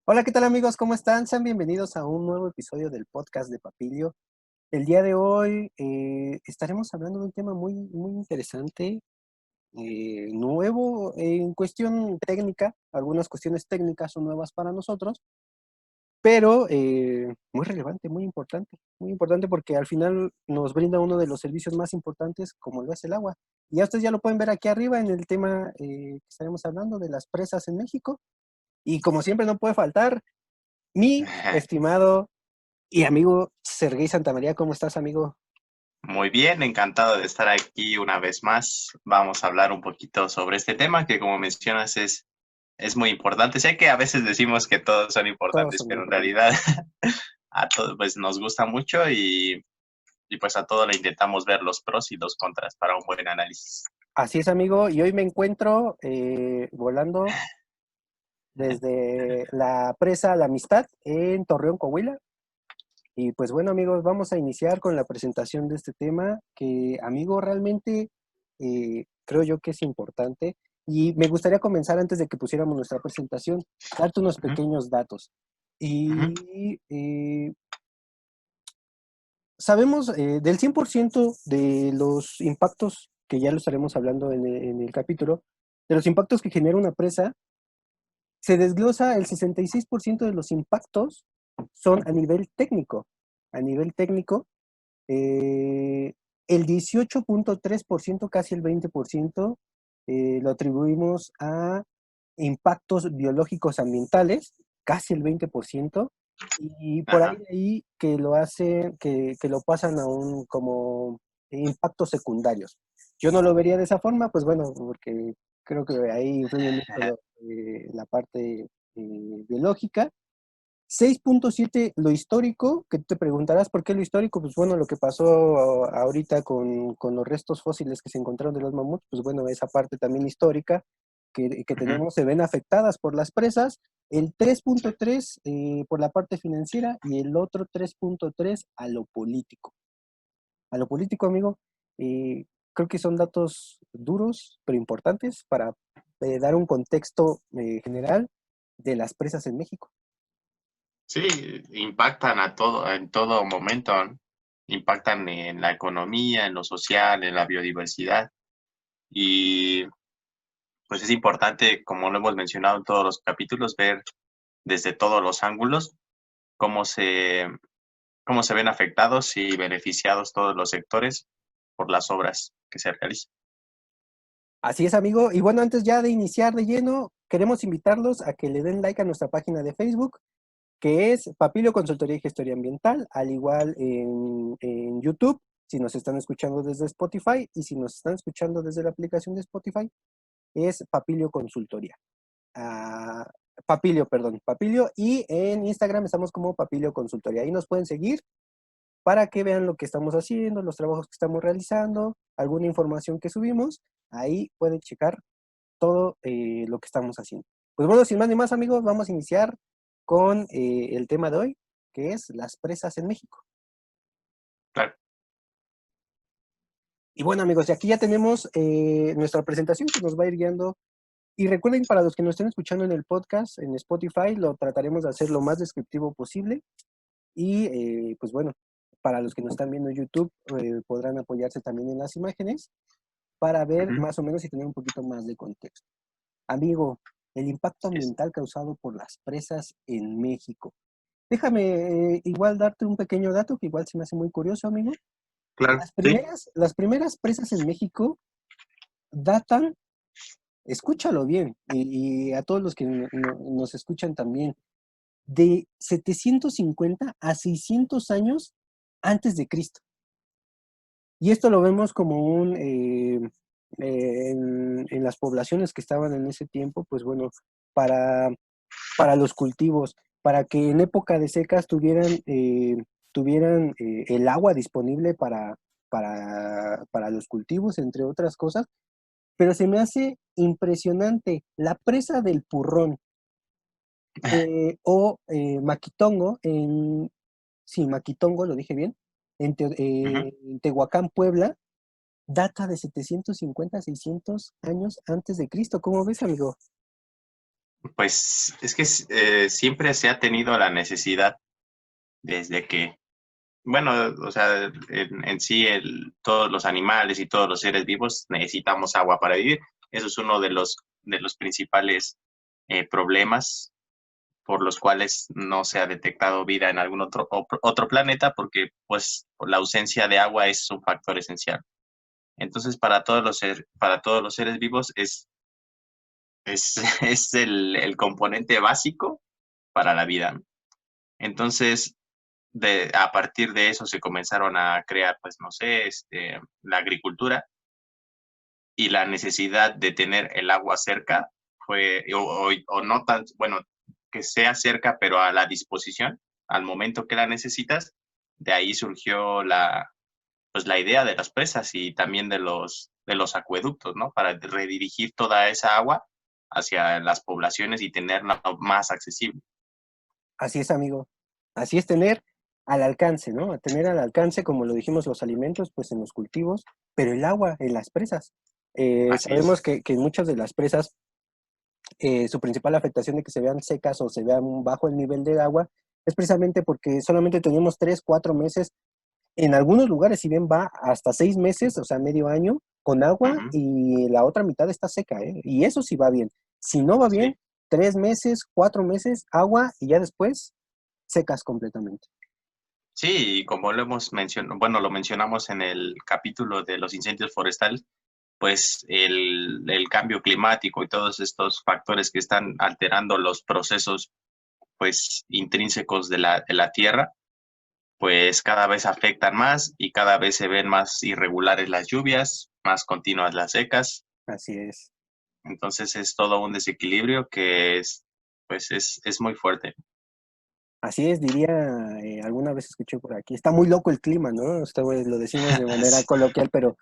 Hola, ¿qué tal amigos? ¿Cómo están? Sean bienvenidos a un nuevo episodio del podcast de Papilio. El día de hoy estaremos hablando de un tema muy interesante, nuevo en cuestión técnica. Algunas cuestiones técnicas son nuevas para nosotros, pero muy relevante, muy importante porque al final nos brinda uno de los servicios más importantes como lo es el agua. Y ya ustedes ya lo pueden ver aquí arriba en el tema que estaremos hablando de las presas en México. Y como siempre no puede faltar mi estimado y amigo Sergey Santamaría. ¿Cómo estás, amigo? Muy bien, encantado de estar aquí una vez más. Vamos a hablar un poquito sobre este tema que, como mencionas, es muy importante. Sé que a veces decimos que todos son Todos importantes, son pero en importantes. realidad a todos pues, nos gusta mucho y pues a todos le intentamos ver los pros y los contras para un buen análisis. Así es, amigo. Y hoy me encuentro volando desde la presa La Amistad en Torreón, Coahuila. Y pues bueno, amigos, vamos a iniciar con la presentación de este tema que, amigo, realmente creo yo que es importante. Y me gustaría comenzar antes de que pusiéramos nuestra presentación, darte unos Ujú, pequeños datos. ujú, Y sabemos del 100% de los impactos, que ya lo estaremos hablando en el capítulo, de los impactos que genera una presa, se desglosa el 66% de los impactos son a nivel técnico. A nivel técnico, eh, el 18.3%, casi el 20%, lo atribuimos a impactos biológicos ambientales, casi el 20%, y por ahí ajá. de ahí que lo hacen, que lo pasan a un como impactos secundarios. Yo no lo vería de esa forma, pues bueno, porque creo que ahí influye mucho la parte biológica. 6.7 lo histórico, que tú te preguntarás por qué lo histórico. Pues bueno, lo que pasó ahorita con los restos fósiles que se encontraron de los mamuts, pues bueno, esa parte también histórica que Ujú, tenemos se ven afectadas por las presas. El sí. 3.3 por la parte financiera y el otro 3.3 a lo político. A lo político, amigo, creo que son datos duros, pero importantes para dar un contexto general de las presas en México. Sí, impactan a todo, en todo momento, ¿no? Impactan en la economía, en lo social, en la biodiversidad. Y pues es importante, como lo hemos mencionado en todos los capítulos, ver desde todos los ángulos cómo se, cómo se ven afectados y beneficiados todos los sectores por las obras que se realizan. Así es, amigo. Y bueno, antes ya de iniciar de lleno, queremos invitarlos a que le den like a nuestra página de Facebook, que es Papilio Consultoría y Gestoría Ambiental, al igual en YouTube, si nos están escuchando desde Spotify, y si nos están escuchando desde la aplicación de Spotify, es Papilio Consultoría. Ah, Papilio, perdón, Papilio, y en Instagram estamos como Papilio Consultoría. Ahí nos pueden seguir para que vean lo que estamos haciendo, los trabajos que estamos realizando, alguna información que subimos. Ahí pueden checar todo lo que estamos haciendo. Pues bueno, sin más ni más, amigos, vamos a iniciar con el tema de hoy, que es las presas en México. Claro. Y bueno, amigos, y aquí ya tenemos nuestra presentación que nos va a ir guiando. Y recuerden, para los que nos estén escuchando en el podcast, en Spotify, lo trataremos de hacer lo más descriptivo posible. Y pues bueno, para los que nos están viendo en YouTube, podrán apoyarse también en las imágenes para ver Ujú. más o menos y tener un poquito más de contexto. Amigo, el impacto Sí, ambiental causado por las presas en México. Déjame igual darte un pequeño dato que igual se me hace muy curioso, amigo. claro, sí. Las primeras presas en México datan, escúchalo bien, y a todos los que nos escuchan también, de 750 a 600 años antes de Cristo. Y esto lo vemos como en las poblaciones que estaban en ese tiempo, pues bueno, para, para los cultivos, para que en época de secas tuvieran el agua disponible para los cultivos, entre otras cosas. Pero se me hace impresionante la presa del Purrón o Maquitongo, sí, Maquitongo, lo dije bien, Ujú. en Tehuacán, Puebla, data de 750 600 años antes de Cristo. ¿Cómo ves, amigo? Pues es que siempre se ha tenido la necesidad desde que, bueno, o sea, en sí todos los animales y todos los seres vivos necesitamos agua para vivir. Eso es uno de los principales problemas por los cuales no se ha detectado vida en algún otro planeta, porque pues la ausencia de agua es un factor esencial. Entonces, para todos los seres vivos es el componente básico para la vida, ¿no? Entonces, a partir de eso se comenzaron a crear, pues, no sé, la agricultura y la necesidad de tener el agua cerca o no tan, bueno, que sea cerca, pero a la disposición, al momento que la necesitas. De ahí surgió pues, la idea de las presas y también de los acueductos, ¿no? Para redirigir toda esa agua hacia las poblaciones y tenerla más accesible. Así es, amigo. Así es tener al alcance, ¿no? Tener al alcance, como lo dijimos, los alimentos, pues en los cultivos, pero el agua en las presas. Así Sabemos es. que en muchas de las presas su principal afectación de que se vean secas o se vean bajo el nivel de agua es precisamente porque solamente tenemos 3, 4 meses, en algunos lugares, si bien va hasta 6 meses, o sea, medio año, con agua Ujú. y la otra mitad está seca, ¿eh? Y eso sí va bien. Si no va bien, Sí. 3 meses, 4 meses, agua y ya después secas completamente. Sí, y como lo hemos mencionado, bueno, lo mencionamos en el capítulo de los incendios forestales, pues el cambio climático y todos estos factores que están alterando los procesos, pues, intrínsecos de la tierra, pues cada vez afectan más y cada vez se ven más irregulares las lluvias, más continuas las secas. Así es. Entonces es todo un desequilibrio que pues es muy fuerte. Así es, diría, alguna vez escuché por aquí, está muy loco el clima, ¿no? Lo decimos de manera Sí, coloquial, pero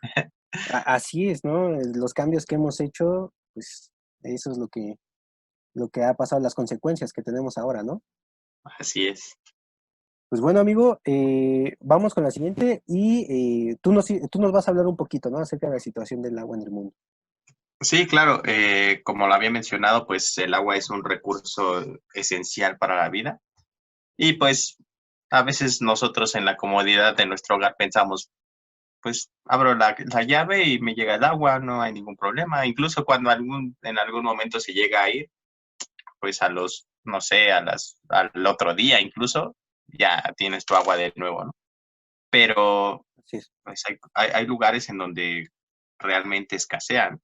así es, ¿no? Los cambios que hemos hecho, pues eso es lo que ha pasado, las consecuencias que tenemos ahora, ¿no? así es. Pues bueno, amigo, vamos con la siguiente y tú nos vas a hablar un poquito, ¿no? Acerca de la situación del agua en el mundo. Sí, claro, como lo había mencionado, pues el agua es un recurso esencial para la vida y pues a veces nosotros en la comodidad de nuestro hogar pensamos, pues abro la llave y me llega el agua, no hay ningún problema. Incluso cuando en algún momento se llega a ir, pues no sé, al otro día incluso, ya tienes tu agua de nuevo, ¿no? Pero Así es, pues hay lugares en donde realmente escasean.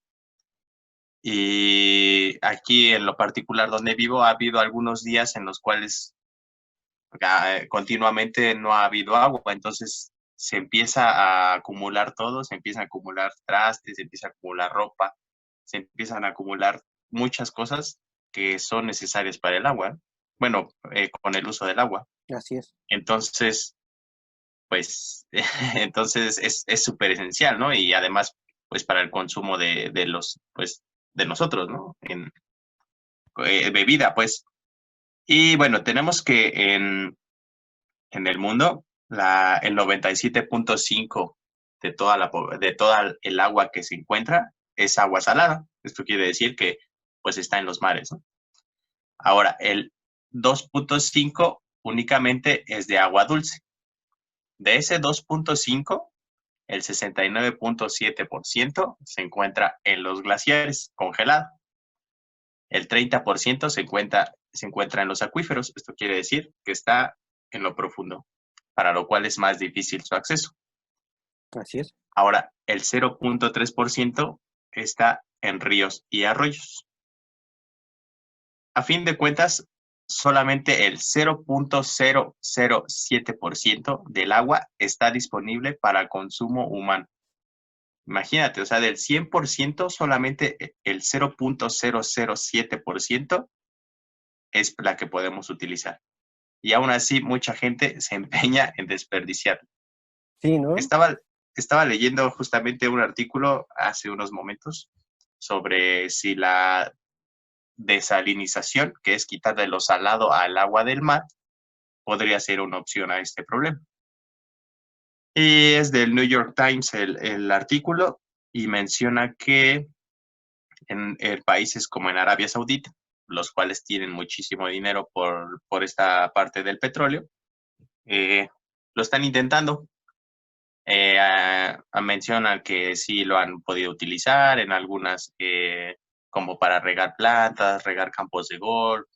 Y aquí en lo particular donde vivo ha habido algunos días en los cuales continuamente no ha habido agua, entonces se empieza a acumular todo, se empieza a acumular trastes, se empieza a acumular ropa, se empiezan a acumular muchas cosas que son necesarias para el agua, ¿no? Bueno, con el uso del agua. así es, Entonces, pues, entonces es súper esencial, ¿no? Y además, pues para el consumo pues, de nosotros, ¿no? En bebida, pues. Y bueno, tenemos que en el mundo, el 97.5 de toda el agua que se encuentra es agua salada. Esto quiere decir que pues está en los mares, ¿no? Ahora, el 2.5 únicamente es de agua dulce. De ese 2.5, el 69.7% se encuentra en los glaciares, congelado. El 30% se encuentra en los acuíferos. Esto quiere decir que está en lo profundo, para lo cual es más difícil su acceso. así es, Ahora, el 0.3% está en ríos y arroyos. A fin de cuentas, solamente el 0.007% del agua está disponible para consumo humano. Imagínate, o sea, del 100%, solamente el 0.007% es la que podemos utilizar. Y aún así, mucha gente se empeña en desperdiciar. sí, ¿no? Estaba, estaba leyendo justamente un artículo hace unos momentos sobre si la desalinización, que es quitarle lo salado al agua del mar, podría ser una opción a este problema. Y es del New York Times el artículo y menciona que en países como en Arabia Saudita los cuales tienen muchísimo dinero por esta parte del petróleo, lo están intentando. Mencionan que sí lo han podido utilizar en algunas, como para regar plantas, regar campos de golf,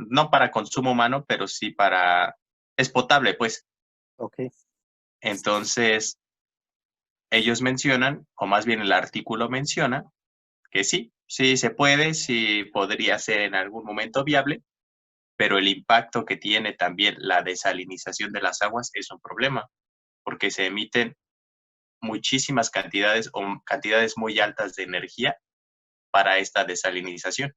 no para consumo humano, pero sí para, es potable, pues. Ok. Entonces, ellos mencionan, o más bien el artículo menciona, que sí, sí se puede, sí podría ser en algún momento viable, pero el impacto que tiene también la desalinización de las aguas es un problema, porque se emiten muchísimas cantidades o cantidades muy altas de energía para esta desalinización.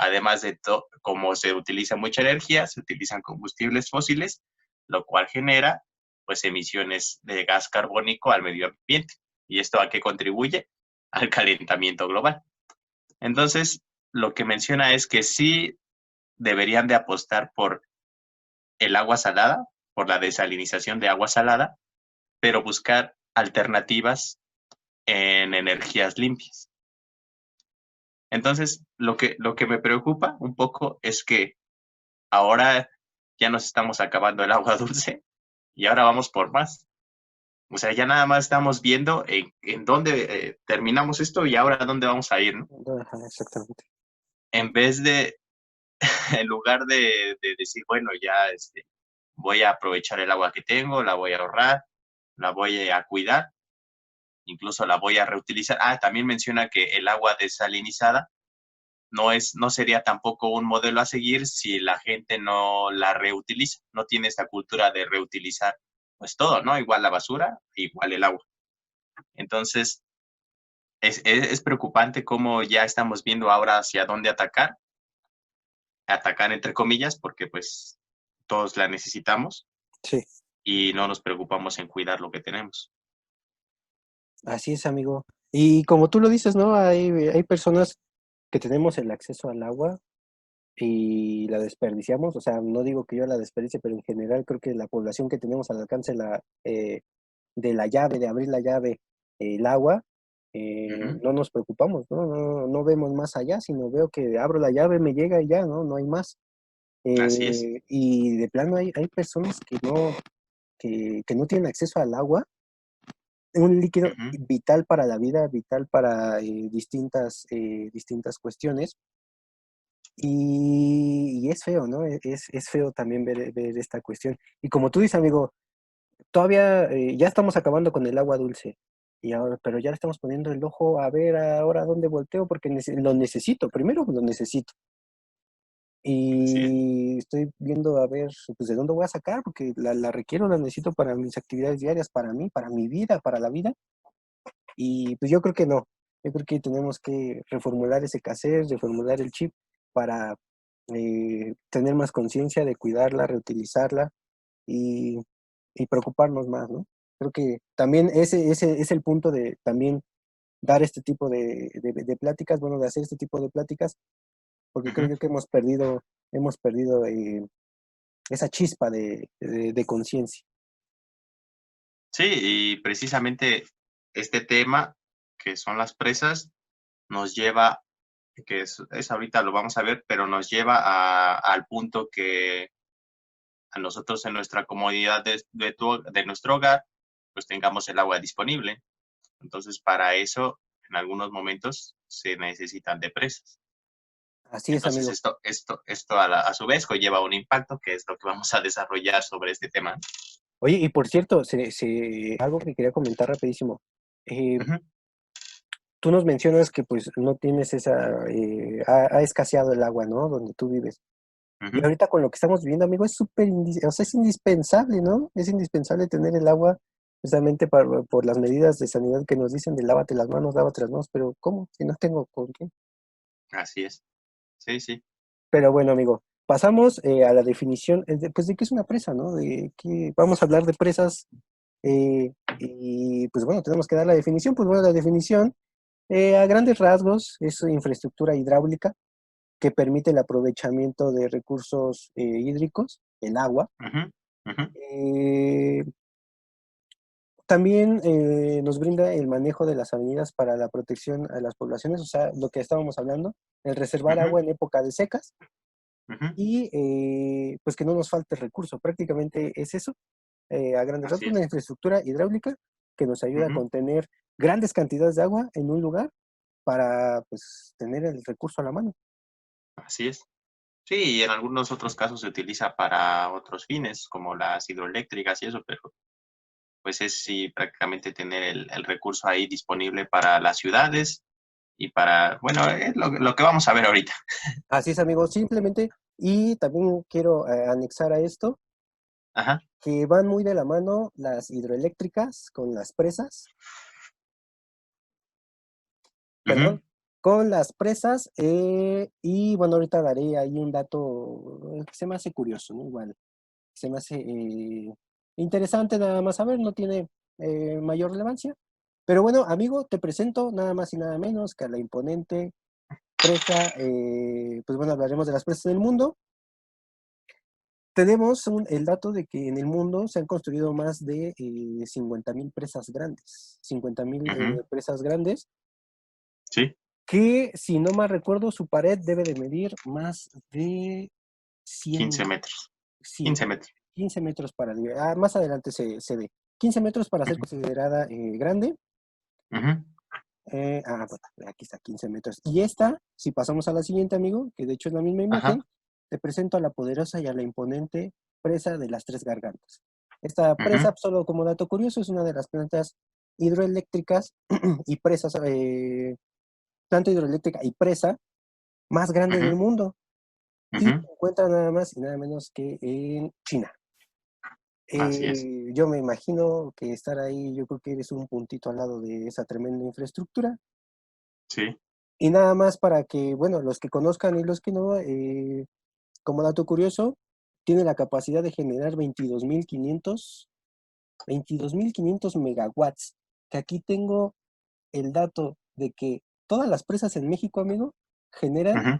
Además de como se utiliza mucha energía, se utilizan combustibles fósiles, lo cual genera pues emisiones de gas carbónico al medio ambiente. ¿Y esto a qué contribuye? Al calentamiento global. Entonces, lo que menciona es que sí deberían de apostar por el agua salada, por la desalinización de agua salada, pero buscar alternativas en energías limpias. Entonces, lo que me preocupa un poco es que ahora ya nos estamos acabando el agua dulce y ahora vamos por más. O sea, ya nada más estamos viendo en dónde terminamos esto y ahora a dónde vamos a ir, ¿no? Ajá, exactamente. En vez de, en lugar de decir, bueno, ya voy a aprovechar el agua que tengo, la voy a ahorrar, la voy a cuidar, incluso la voy a reutilizar. También menciona que el agua desalinizada no sería tampoco un modelo a seguir si la gente no la reutiliza, no tiene esta cultura de reutilizar pues todo, ¿no? Igual la basura, igual el agua. Entonces, es preocupante cómo ya estamos viendo ahora hacia dónde atacar entre comillas, porque pues todos la necesitamos Sí, y no nos preocupamos en cuidar lo que tenemos. así es, amigo. Y como tú lo dices, ¿no? Hay personas que tenemos el acceso al agua y la desperdiciamos. O sea, no digo que yo la desperdicie, pero en general creo que la población que tenemos al alcance de la llave, de abrir la llave, el agua, Ujú. no nos preocupamos, ¿no? No vemos más allá, sino veo que abro la llave, me llega y ya, ¿no? No hay más. Así es. Y de plano hay personas que no tienen acceso al agua, un líquido Ujú. vital para la vida, vital para distintas cuestiones. Y es feo, ¿no? Es feo también ver esta cuestión. Y como tú dices, amigo, todavía ya estamos acabando con el agua dulce. Pero ya le estamos poniendo el ojo a ver ahora dónde volteo porque lo necesito. Primero lo necesito. Así es. Y estoy viendo a ver pues, de dónde voy a sacar porque la requiero, la necesito para mis actividades diarias, para mí, para mi vida, para la vida. Y pues yo creo que no. Yo creo que tenemos que reformular ese cassette, reformular el chip para tener más conciencia de cuidarla, reutilizarla y, y preocuparnos más, ¿no? Creo que también ese es el punto de también dar este tipo de pláticas, bueno, de hacer este tipo de pláticas, porque creo Ujú. yo que hemos perdido esa chispa de conciencia. Sí, y precisamente este tema, que son las presas, nos lleva, que es ahorita lo vamos a ver, pero nos lleva al punto que a nosotros en nuestra comodidad de nuestro hogar, pues tengamos el agua disponible. Entonces, para eso, en algunos momentos se necesitan de presas. Así es, Entonces, amigo. esto a su vez conlleva un impacto, que es lo que vamos a desarrollar sobre este tema. Oye, y por cierto, algo que quería comentar rapidísimo. Eh, Ujú, Tú nos mencionas que pues no tienes ha escaseado el agua, ¿no? Donde tú vives. Y ujú. ahorita con lo que estamos viviendo, amigo, o sea, es indispensable, ¿no? Es indispensable tener el agua precisamente por las medidas de sanidad que nos dicen de lávate las manos, pero ¿cómo? Si no tengo con qué. Así es. Sí, sí. Pero bueno, amigo, pasamos a la definición, pues de qué es una presa, ¿no? Vamos a hablar de presas y pues bueno, tenemos que dar la definición. Pues bueno, la definición a grandes rasgos es infraestructura hidráulica que permite el aprovechamiento de recursos hídricos, el agua, Ujú, ujú. eh, También nos brinda el manejo de las avenidas para la protección a las poblaciones, o sea, lo que estábamos hablando, el reservar Ujú, agua en época de secas ujú, y pues que no nos falte recurso. Prácticamente es eso, a grandes así rasgos, es. una infraestructura hidráulica que nos ayuda a Ujú, contener grandes cantidades de agua en un lugar para pues tener el recurso a la mano. así es. Sí, y en algunos otros casos se utiliza para otros fines, como las hidroeléctricas y eso, pero pues es sí prácticamente tener el recurso ahí disponible para las ciudades y para, bueno, es lo que vamos a ver ahorita. Así es, amigo, simplemente, y también quiero anexar a esto Ajá. que van muy de la mano las hidroeléctricas con las presas, Ujú, perdón, con las presas, y bueno, ahorita daré ahí un dato que se me hace curioso, ¿no? Igual, se me hace interesante nada más saber, no tiene mayor relevancia. Pero bueno, amigo, te presento nada más y nada menos que a la imponente presa, pues bueno, hablaremos de las presas del mundo. Tenemos el dato de que en el mundo se han construido más de 50.000 presas grandes, 50.000 ujú, presas grandes, sí, que si no mal recuerdo, su pared debe de medir más de 15 100, metros. sí, 15 metros. 15 metros para arriba. Más adelante se ve. 15 metros para ser Ujú, considerada grande. ujú, Bueno, aquí está, 15 metros. Y esta, si pasamos a la siguiente, amigo, que de hecho es la misma ajá, imagen, te presento a la poderosa y a la imponente presa de las Tres Gargantas. Esta ujú, presa, solo como dato curioso, es una de las plantas hidroeléctricas y presas, planta hidroeléctrica y presa más grande ujú, del mundo. Y ujú, se encuentra nada más y nada menos que en China. así es. Yo me imagino que estar ahí, yo creo que eres un puntito al lado de esa tremenda infraestructura. Sí, Y nada más para que, bueno, los que conozcan y los que no, como dato curioso, tiene la capacidad de generar 22.500 megawatts. Que aquí tengo el dato de que todas las presas en México, amigo, generan ujú.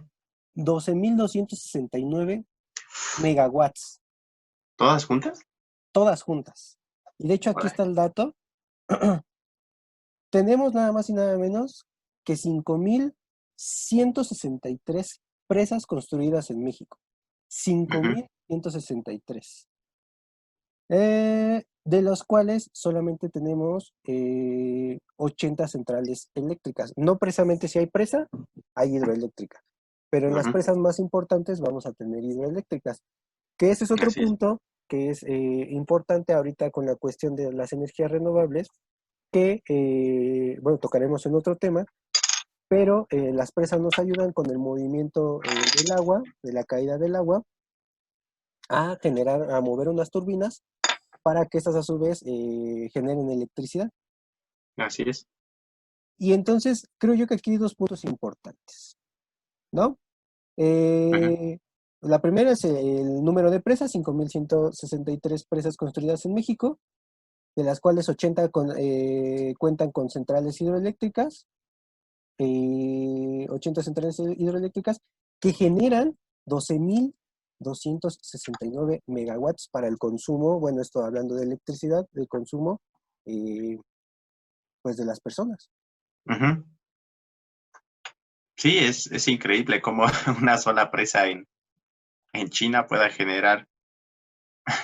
12.269 megawatts, ¿Todas juntas? todas juntas. Y de hecho aquí Órale. está el dato. Tenemos nada más y nada menos que 5.163 presas construidas en México. cinco Ujú, mil ciento sesenta y tres, de los cuales solamente tenemos 80 centrales eléctricas. No precisamente si hay presa, hay hidroeléctrica, pero en las ujú, presas más importantes vamos a tener hidroeléctricas, que ese es otro así es. punto que es importante ahorita con la cuestión de las energías renovables, que, bueno, tocaremos en otro tema, pero las presas nos ayudan con el movimiento del agua, de la caída del agua, a generar, a mover unas turbinas para que estas a su vez generen electricidad. Así es. Y entonces creo yo que aquí hay dos puntos importantes, ¿no? Ujú, Eh, la primera es el número de presas, 5.163 presas construidas en México, de las cuales 80 cuentan con centrales hidroeléctricas, 80 centrales hidroeléctricas que generan 12.269 megawatts para el consumo, bueno, esto hablando de electricidad, del consumo, eh, pues de las personas. ujú. Sí, es increíble cómo una sola presa en China pueda generar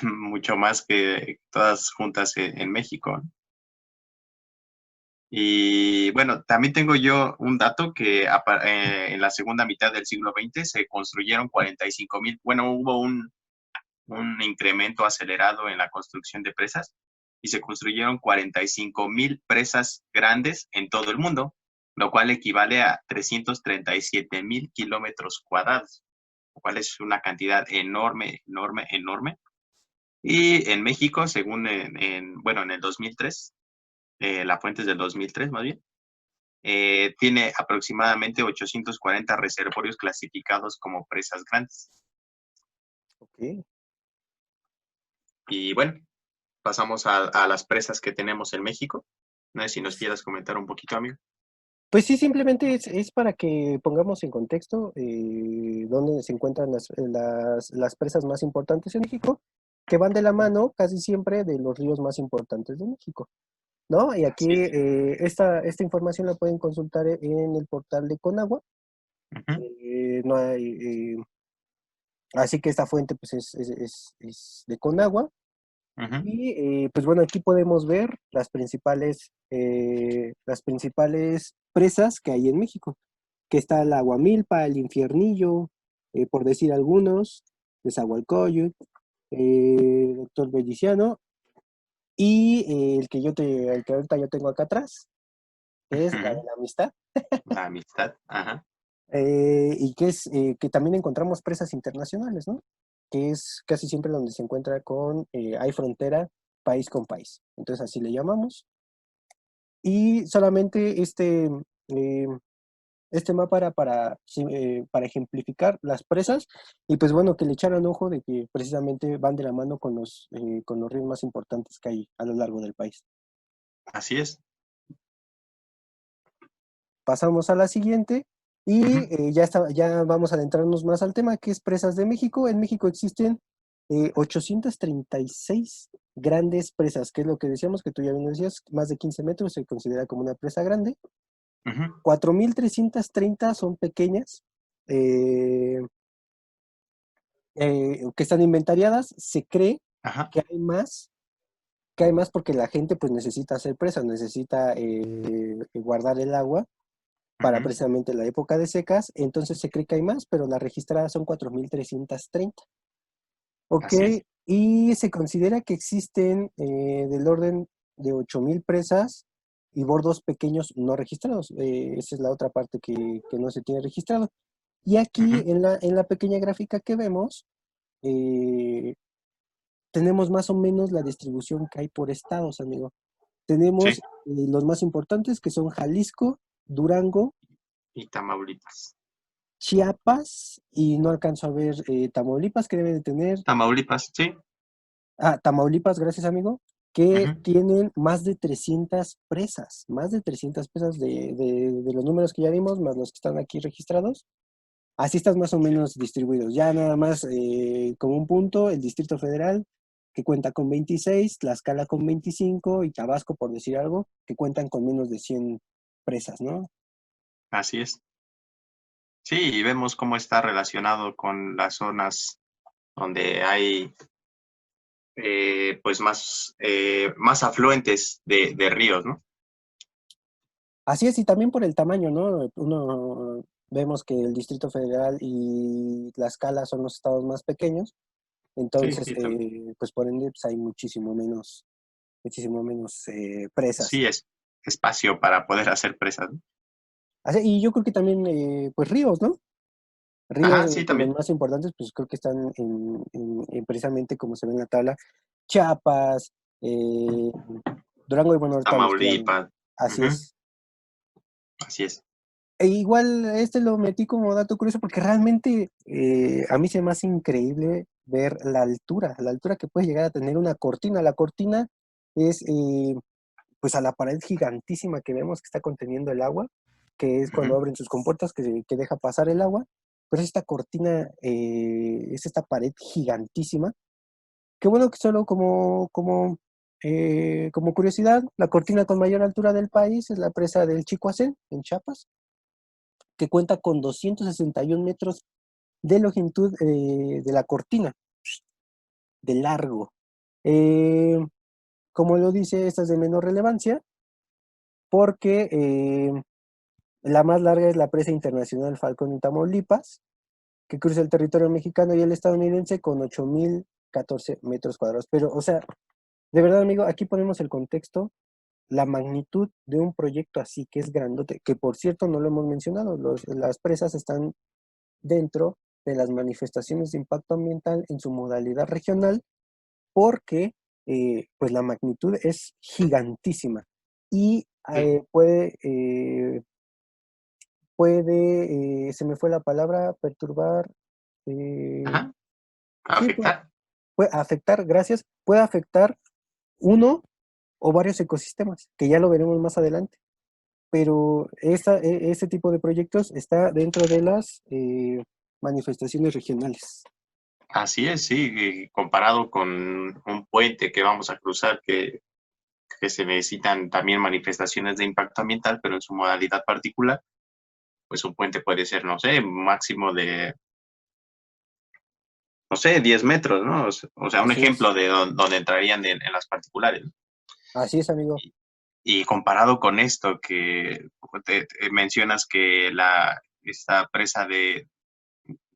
mucho más que todas juntas en México. Y bueno, también tengo yo un dato que en la segunda mitad del siglo XX se construyeron 45.000, bueno, hubo un incremento acelerado en la construcción de presas y se construyeron 45.000 presas grandes en todo el mundo, lo cual equivale a 337.000 kilómetros cuadrados, lo cual es una cantidad enorme, enorme, enorme. Y en México, según bueno, en el 2003, la fuente es del 2003 más bien, tiene aproximadamente 840 reservorios clasificados como presas grandes. Ok. Y bueno, pasamos a las presas que tenemos en México. No sé si nos Pues, quieras comentar un poquito, amigo. pues sí, simplemente es para que pongamos en contexto dónde se encuentran las presas más importantes en México, que van de la mano casi siempre de los ríos más importantes de México. ¿no? Y aquí Así es. esta información la pueden consultar en el portal de Conagua. Ujú, No hay, así que esta fuente pues es de Conagua. ujú, Y pues bueno, aquí podemos ver las principales presas que hay en México, que está la Aguamilpa, el Infiernillo, por decir algunos, Nezahualcóyotl, Doctor Belliciano, y el que ahorita yo tengo acá atrás, que es la de ujú. la Amistad, La amistad, ajá. y que también encontramos presas internacionales, ¿no? Que es casi siempre donde se encuentra hay frontera país con país. Entonces así le llamamos. Y solamente eh, este mapa era para ejemplificar las presas y pues bueno, que le echaran ojo de que precisamente van de la mano con los ríos más importantes que hay a lo largo del país. Así es. Pasamos a la siguiente y Ujú, ya vamos a adentrarnos más al tema, que es presas de México. En México existen 836 grandes presas, que es lo que decíamos, que tú ya bien decías, más de 15 metros se considera como una presa grande. ujú. 4.330 son pequeñas, eh, que están inventariadas. Se cree Ajá. que hay más porque la gente pues necesita hacer presas, necesita guardar el agua para Ujú. precisamente la época de secas. Entonces se cree que hay más, pero las registradas son 4.330. Ok, Así es. y se considera que existen del orden de 8.000 presas y bordos pequeños no registrados. Esa es la otra parte que no se tiene registrado. Y aquí Ujú. en la pequeña gráfica que vemos, eh, tenemos más o menos la distribución que hay por estados, amigo. Tenemos Sí. los más importantes, que son Jalisco, Durango, Y Tamaulipas. Chiapas, y no alcanzo a ver Tamaulipas, que debe de tener, Tamaulipas, sí. Tamaulipas, gracias amigo, que Ujú. tienen más de 300 presas de los números que ya vimos, más los que están aquí registrados. Así están más o menos distribuidos. Ya nada más como un punto, el Distrito Federal, que cuenta con 26, Tlaxcala con 25 y Tabasco, por decir algo, que cuentan con menos de 100 presas, ¿no? Así es. Sí, y vemos cómo está relacionado con las zonas donde hay pues más afluentes de ríos, ¿no? Así es, y también por el tamaño, ¿no? Vemos que el Distrito Federal y Tlaxcala son los estados más pequeños, Sí, entonces, sí, también. pues por ende, pues hay muchísimo menos presas. Sí, es espacio para poder hacer presas, ¿no? Y yo creo que también, pues ríos, ¿no? Ríos, Ajá, sí, los también. más importantes, pues creo que están precisamente como se ve en la tabla, Chiapas, eh, Durango, y bueno, ahorita los que ya vimos. Tamaulipas. Así Ujú, es. así es. E igual lo metí como dato curioso porque realmente a mí se me hace increíble ver la altura que puede llegar a tener una cortina. La cortina es pues a la pared gigantísima que vemos que está conteniendo el agua, que es cuando Ujú, abren sus compuertas que deja pasar el agua, pero esta cortina, es esta pared gigantísima. Qué bueno que solo como curiosidad, la cortina con mayor altura del país es la presa del Chicoacén, en Chiapas, que cuenta con 261 metros de longitud de la cortina, de largo. Eh, como lo dice, esta es de menor relevancia porque la más larga es la presa internacional Falcón en Tamaulipas, que cruza el territorio mexicano y el estadounidense con 8.014 metros cuadrados. Pero, o sea, de verdad, amigo, aquí ponemos el contexto, la magnitud de un proyecto así que es grandote, que por cierto no lo hemos mencionado, las presas están dentro de las manifestaciones de impacto ambiental en su modalidad regional porque pues la magnitud es gigantísima y sí. se me fue la palabra, perturbar, eh, Ajá. sí, Afectar. puede afectar, gracias, puede afectar uno o varios ecosistemas, que ya lo veremos más adelante. Pero ese tipo de proyectos está dentro de las manifestaciones regionales. Así es, sí. Comparado con un puente que vamos a cruzar, que que se necesitan también manifestaciones de impacto ambiental, pero en su modalidad particular, pues un puente puede ser, no sé, máximo de, no sé, 10 metros, ¿no? O sea, un Así es, ejemplo de donde entrarían en las particulares, ¿no? así es, amigo. Y comparado con esto que te mencionas que esta presa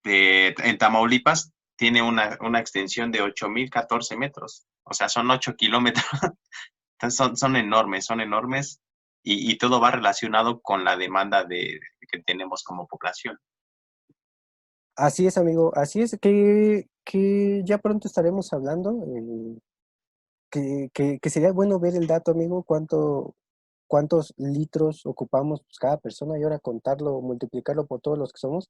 en Tamaulipas tiene una extensión de 8.014 metros, o sea, son 8 kilómetros. Entonces son enormes, son enormes y todo va relacionado con la demanda que tenemos como población. Así es, amigo. Así es que ya pronto estaremos hablando. Que sería bueno ver el dato, amigo, cuántos litros ocupamos pues, cada persona y ahora contarlo, multiplicarlo por todos los que somos,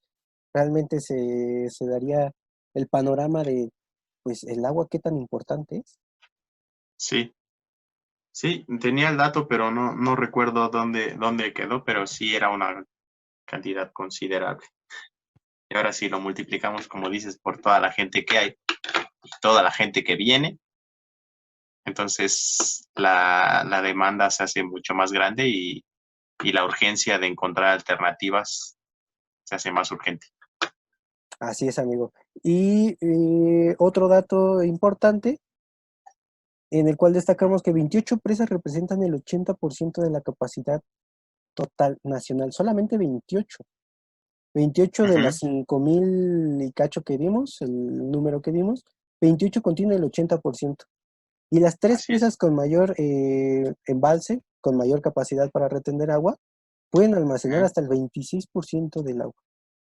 realmente se daría el panorama de, pues, el agua, qué tan importante es. Sí, sí, tenía el dato, pero no recuerdo dónde quedó, pero sí era una cantidad considerable. Y ahora sí lo multiplicamos, como dices, por toda la gente que hay y toda la gente que viene, entonces la demanda se hace mucho más grande y la urgencia de encontrar alternativas se hace más urgente. Así es, amigo. Y otro dato importante, en el cual destacamos que 28 presas representan el 80% de la capacidad total nacional, solamente 28. 28 de las Ujú, 5,000 y cacho que dimos, el número que dimos, 28 contiene el 80%. Y las tres así es. presas con mayor embalse, con mayor capacidad para retener agua, pueden almacenar Ujú, hasta el 26% del agua,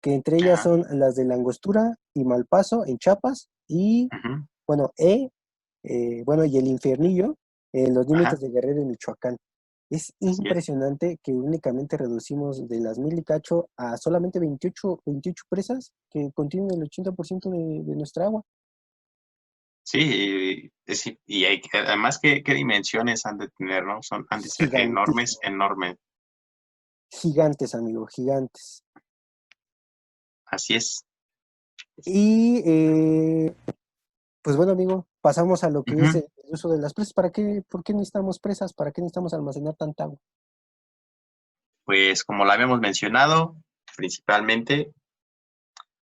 que entre ellas ajá, son las de la Angostura y Malpaso en Chiapas y, ujú, bueno, bueno, y el Infiernillo en los límites ajá, de Guerrero y Michoacán. Es así es. impresionante que únicamente reducimos de las 1,000 y cacho a solamente 28 presas que contienen el 80% de nuestra agua. Sí, además, ¿qué dimensiones han de tener, no? Han de ser enormes, Gigantísimo. enormes. Gigantes, amigo, gigantes. Así es. Y pues bueno, amigo, pasamos a lo que es Ujú. el uso de las presas. ¿Por qué necesitamos presas? ¿Para qué necesitamos almacenar tanta agua? Pues como lo habíamos mencionado, principalmente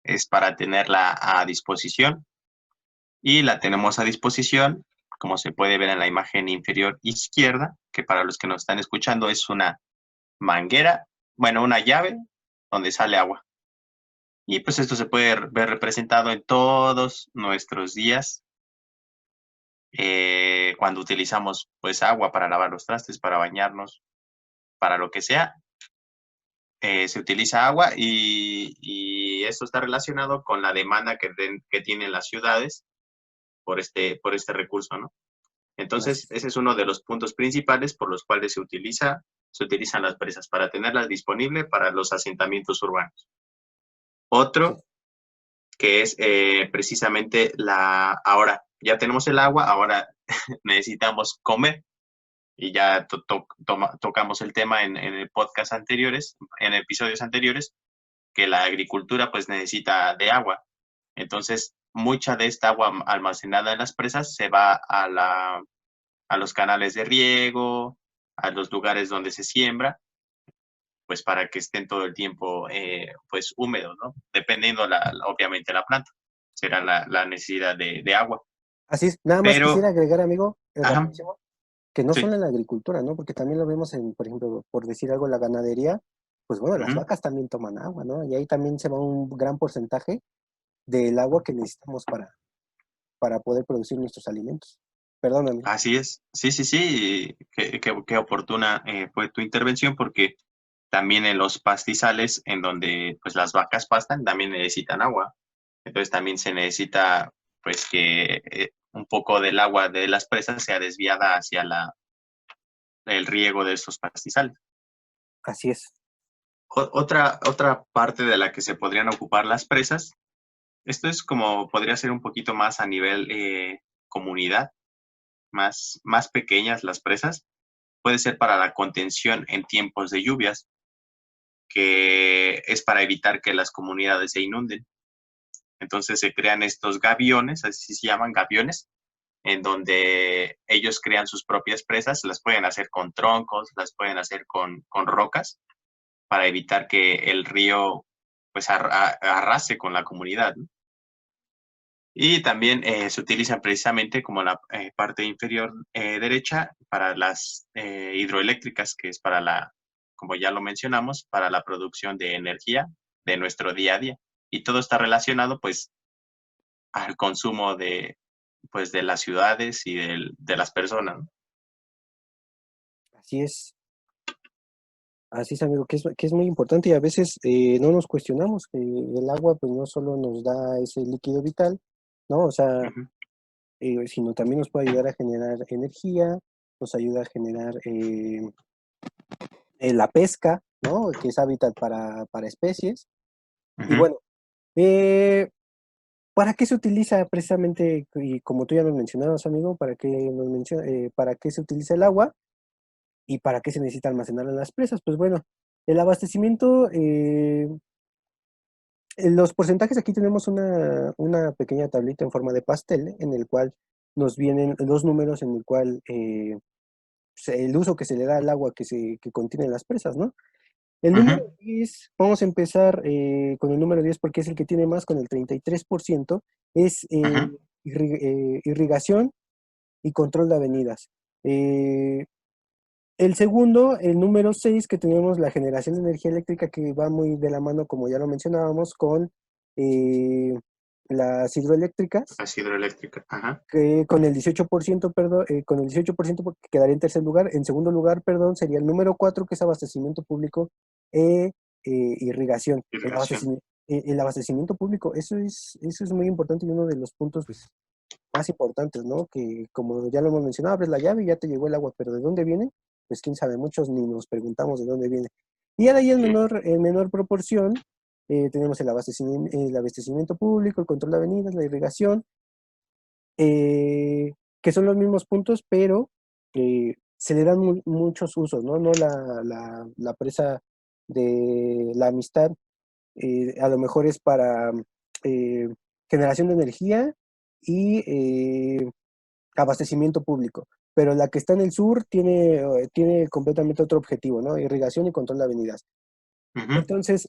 es para tenerla a disposición y la tenemos a disposición, como se puede ver en la imagen inferior izquierda, que para los que nos están escuchando es una manguera, bueno, una llave donde sale agua. Y pues esto se puede ver representado en todos nuestros días cuando utilizamos pues agua para lavar los trastes, para bañarnos, para lo que sea, se utiliza agua y esto está relacionado con la demanda que tienen las ciudades por este recurso, ¿no? Así Entonces, es. ese es uno de los puntos principales por los cuales se utilizan las presas, para tenerlas disponibles para los asentamientos urbanos. Así Otro es. que es precisamente ahora ya tenemos el agua, ahora necesitamos comer y ya tocamos el tema en el podcast anteriores, en episodios anteriores, que la agricultura pues necesita de agua. Entonces, mucha de esta agua almacenada en las presas se va a los canales de riego, a los lugares donde se siembra, pues para que estén todo el tiempo pues húmedos, ¿no? Dependiendo obviamente la planta, será la necesidad de agua. Así es. Nada más quisiera Pero, agregar, amigo, ajá, rapidísimo, que no solo sí, en la agricultura, ¿no? Porque también lo vemos en, por ejemplo, por decir algo, la ganadería, pues bueno, las ujú, vacas también toman agua, ¿no? Y ahí también se va un gran porcentaje del agua que necesitamos para poder producir nuestros alimentos. Perdóname. así es. Sí, sí, sí, qué oportuna fue tu intervención porque también en los pastizales en donde pues las vacas pastan también necesitan agua. Entonces también se necesita pues que un poco del agua de las presas sea desviada hacia el riego de estos pastizales. Así es. Otra parte de la que se podrían ocupar las presas, esto es como podría ser un poquito más a nivel comunidad, más pequeñas las presas, puede ser para la contención en tiempos de lluvias, que es para evitar que las comunidades se inunden. Entonces se crean estos gaviones, así se llaman gaviones, en donde ellos crean sus propias presas, las pueden hacer con troncos, las pueden hacer con rocas, para evitar que el río pues arrase con la comunidad, ¿no? Y también se utilizan precisamente como la parte inferior derecha para las hidroeléctricas, que es para como ya lo mencionamos, para la producción de energía de nuestro día a día. Y todo está relacionado pues al consumo pues, de las ciudades y de las personas, ¿no? Así es, amigo, que es muy importante y a veces no nos cuestionamos que el agua pues no solo nos da ese líquido vital, ¿no? O sea, Ujú, sino también nos puede ayudar a generar energía, nos ayuda a generar la pesca, ¿no? Que es hábitat para especies. Y ujú, bueno, ¿para qué se utiliza precisamente, y como tú ya nos mencionabas, amigo, para qué se utiliza el agua y para qué se necesita almacenar en las presas? Pues bueno, el abastecimiento, en los porcentajes aquí tenemos una pequeña tablita en forma de pastel en el cual nos vienen los números en el cual el uso que se le da al agua que contienen las presas, ¿no? El ujú, número 10, vamos a empezar con el número 10 porque es el que tiene más, con el 33%, es ujú, irrigación y control de avenidas. El segundo, el número 6, que tenemos la generación de energía eléctrica, que va muy de la mano, como ya lo mencionábamos, con eh, las hidroeléctricas, las hidroeléctricas. Ajá. que con el 18%, perdón, con el 18% porque quedaría en tercer lugar. En segundo lugar, perdón, sería el número 4, que es abastecimiento público e irrigación. Irrigación. El abastecimiento público, eso es muy importante y uno de los puntos pues, más importantes, ¿no? Que como ya lo hemos mencionado, abres la llave y ya te llegó el agua, pero ¿de dónde viene? Pues quién sabe, muchos ni nos preguntamos de dónde viene. Y ahora ahí Sí. en menor proporción, tenemos el abastecimiento público, el control de avenidas, la irrigación, que son los mismos puntos, pero se le dan muchos usos, ¿no? No la presa de la amistad, a lo mejor es para eh, generación de energía y abastecimiento público, pero la que está en el sur tiene completamente otro objetivo, ¿no? Irrigación y control de avenidas. Ujú, Entonces,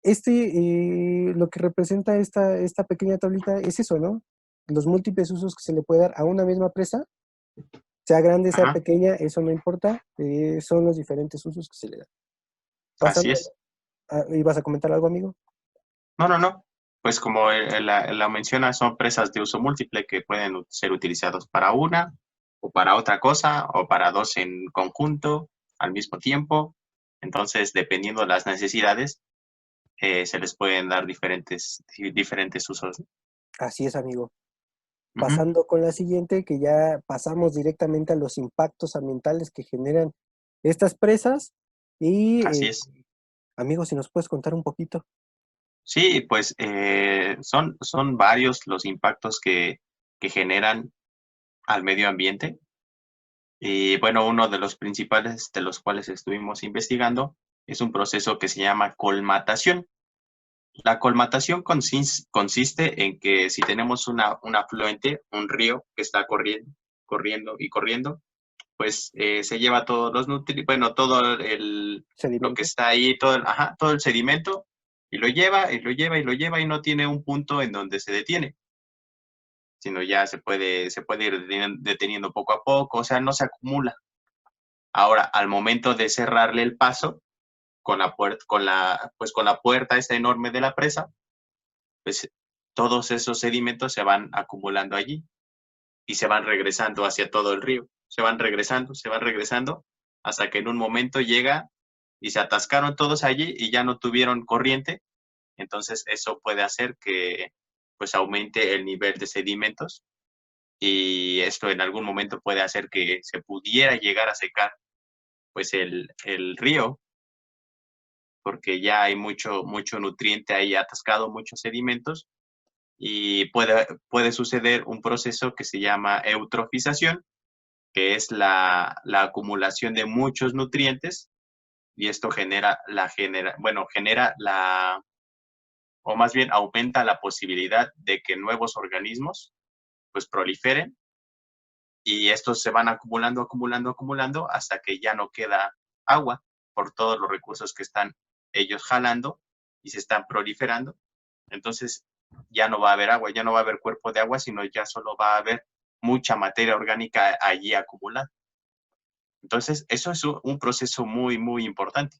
lo que representa esta pequeña tablita es eso, ¿no? Los múltiples usos que se le puede dar a una misma presa, sea grande, sea ajá. pequeña, eso no importa, son los diferentes usos que se le dan. Así Pasando, es. ¿ibas a comentar algo, amigo? No, no, no. Pues como la menciona, son presas de uso múltiple que pueden ser utilizados para una o para otra cosa o para dos en conjunto al mismo tiempo. Entonces, dependiendo de las necesidades, se les pueden dar diferentes usos. Así es, amigo. Ujú, Pasando con la siguiente, que ya pasamos directamente a los impactos ambientales que generan estas presas. Y, así es. amigo, si nos puedes contar un poquito. Sí, pues son varios los impactos que generan al medio ambiente. Y bueno, uno de los principales de los cuales estuvimos investigando es un proceso que se llama colmatación. La colmatación consiste en que si tenemos un afluente, un río que está corriendo y corriendo, pues se lleva todos los nutrientes, bueno, lo que Sedimento. está ahí, todo el sedimento, y lo lleva, y lo lleva, y lo lleva, y no tiene un punto en donde se detiene, sino ya se puede ir deteniendo poco a poco, o sea, no se acumula. Ahora, al momento de cerrarle el paso con la puerta, con la puerta esta enorme de la presa, pues todos esos sedimentos se van acumulando allí y se van regresando hacia todo el río. Se van regresando, hasta que en un momento llega y se atascaron todos allí y ya no tuvieron corriente. Entonces eso puede hacer que pues aumente el nivel de sedimentos y esto en algún momento puede hacer que se pudiera llegar a secar pues el río porque ya hay mucho nutriente ahí atascado, muchos sedimentos, y puede suceder un proceso que se llama eutrofización, que es la acumulación de muchos nutrientes, y esto o más bien aumenta la posibilidad de que nuevos organismos pues proliferen y estos se van acumulando, acumulando, acumulando hasta que ya no queda agua por todos los recursos que están ellos jalando y se están proliferando. Entonces ya no va a haber agua, ya no va a haber cuerpo de agua, sino ya solo va a haber mucha materia orgánica allí acumulada. Entonces, eso es un proceso muy, muy importante.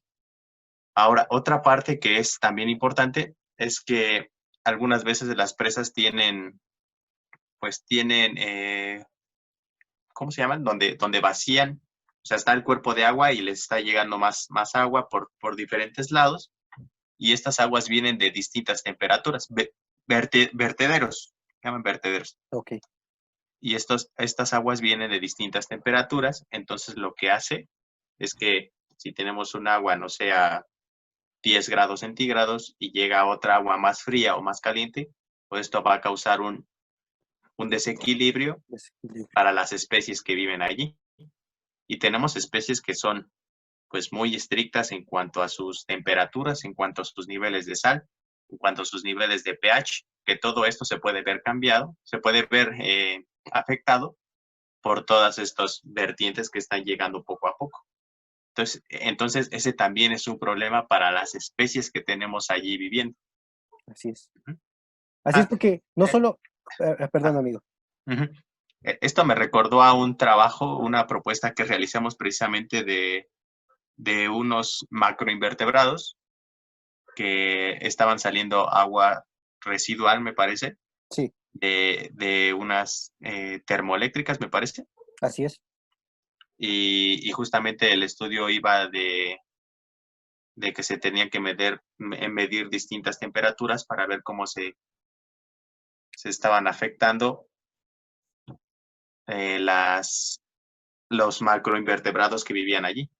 Ahora, otra parte que es también importante es que algunas veces las presas tienen, pues tienen, ¿cómo se llaman? Donde vacían, o sea, está el cuerpo de agua y les está llegando más agua por diferentes lados, y estas aguas vienen de distintas temperaturas, vertederos, se llaman vertederos. Ok. Y estas aguas vienen de distintas temperaturas, entonces lo que hace es que si tenemos un agua, no sé, a 10 grados centígrados y llega otra agua más fría o más caliente, pues esto va a causar un desequilibrio Desequilibrio. para las especies que viven allí. Y tenemos especies que son pues muy estrictas en cuanto a sus temperaturas, en cuanto a sus niveles de sal, en cuanto a sus niveles de pH, que todo esto se puede ver cambiado, se puede ver afectado por todas estas vertientes que están llegando poco a poco. Entonces, ese también es un problema para las especies que tenemos allí viviendo. Así es. Uh-huh. Así es porque no eh, solo, perdón, amigo. uh-huh. Esto me recordó a un trabajo, una propuesta que realizamos precisamente de unos macroinvertebrados que estaban saliendo agua residual, me parece, Sí, de unas termoeléctricas, me parece. así es. Y justamente el estudio iba de que se tenían que medir distintas temperaturas para ver cómo se estaban afectando los macroinvertebrados que vivían allí.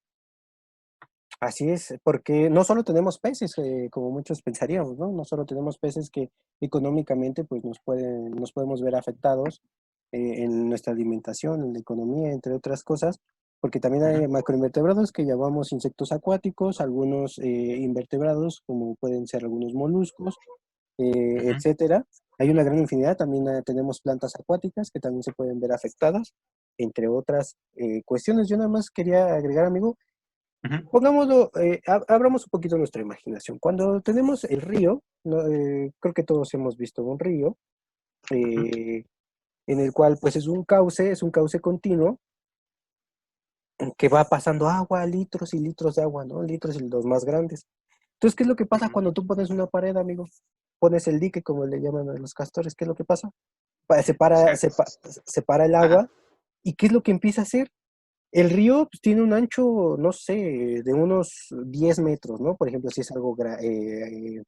Así es, porque no solo tenemos peces, como muchos pensaríamos, ¿no? No solo tenemos peces que económicamente pues nos podemos ver afectados en nuestra alimentación, en la economía, entre otras cosas, porque también Uh-huh. hay macroinvertebrados que llamamos insectos acuáticos, algunos invertebrados, como pueden ser algunos moluscos, Uh-huh. etcétera. Hay una gran infinidad, también tenemos plantas acuáticas que también se pueden ver afectadas, entre otras cuestiones. Yo nada más quería agregar, amigo, Uh-huh. pongámoslo, abramos un poquito nuestra imaginación. Cuando tenemos el río, ¿no? Creo que todos hemos visto un río, Uh-huh. en el cual pues es un cauce continuo, que va pasando agua, litros y litros de agua, ¿no? Litros y los más grandes. Entonces, ¿qué es lo que pasa Uh-huh. cuando tú pones una pared, amigo? Pones el dique, como le llaman a los castores, ¿qué es lo que pasa? Separa el Ajá. agua, ¿y qué es lo que empieza a hacer? El río pues, tiene un ancho, no sé, de unos 10 metros, ¿no? Por ejemplo, si es algo grande.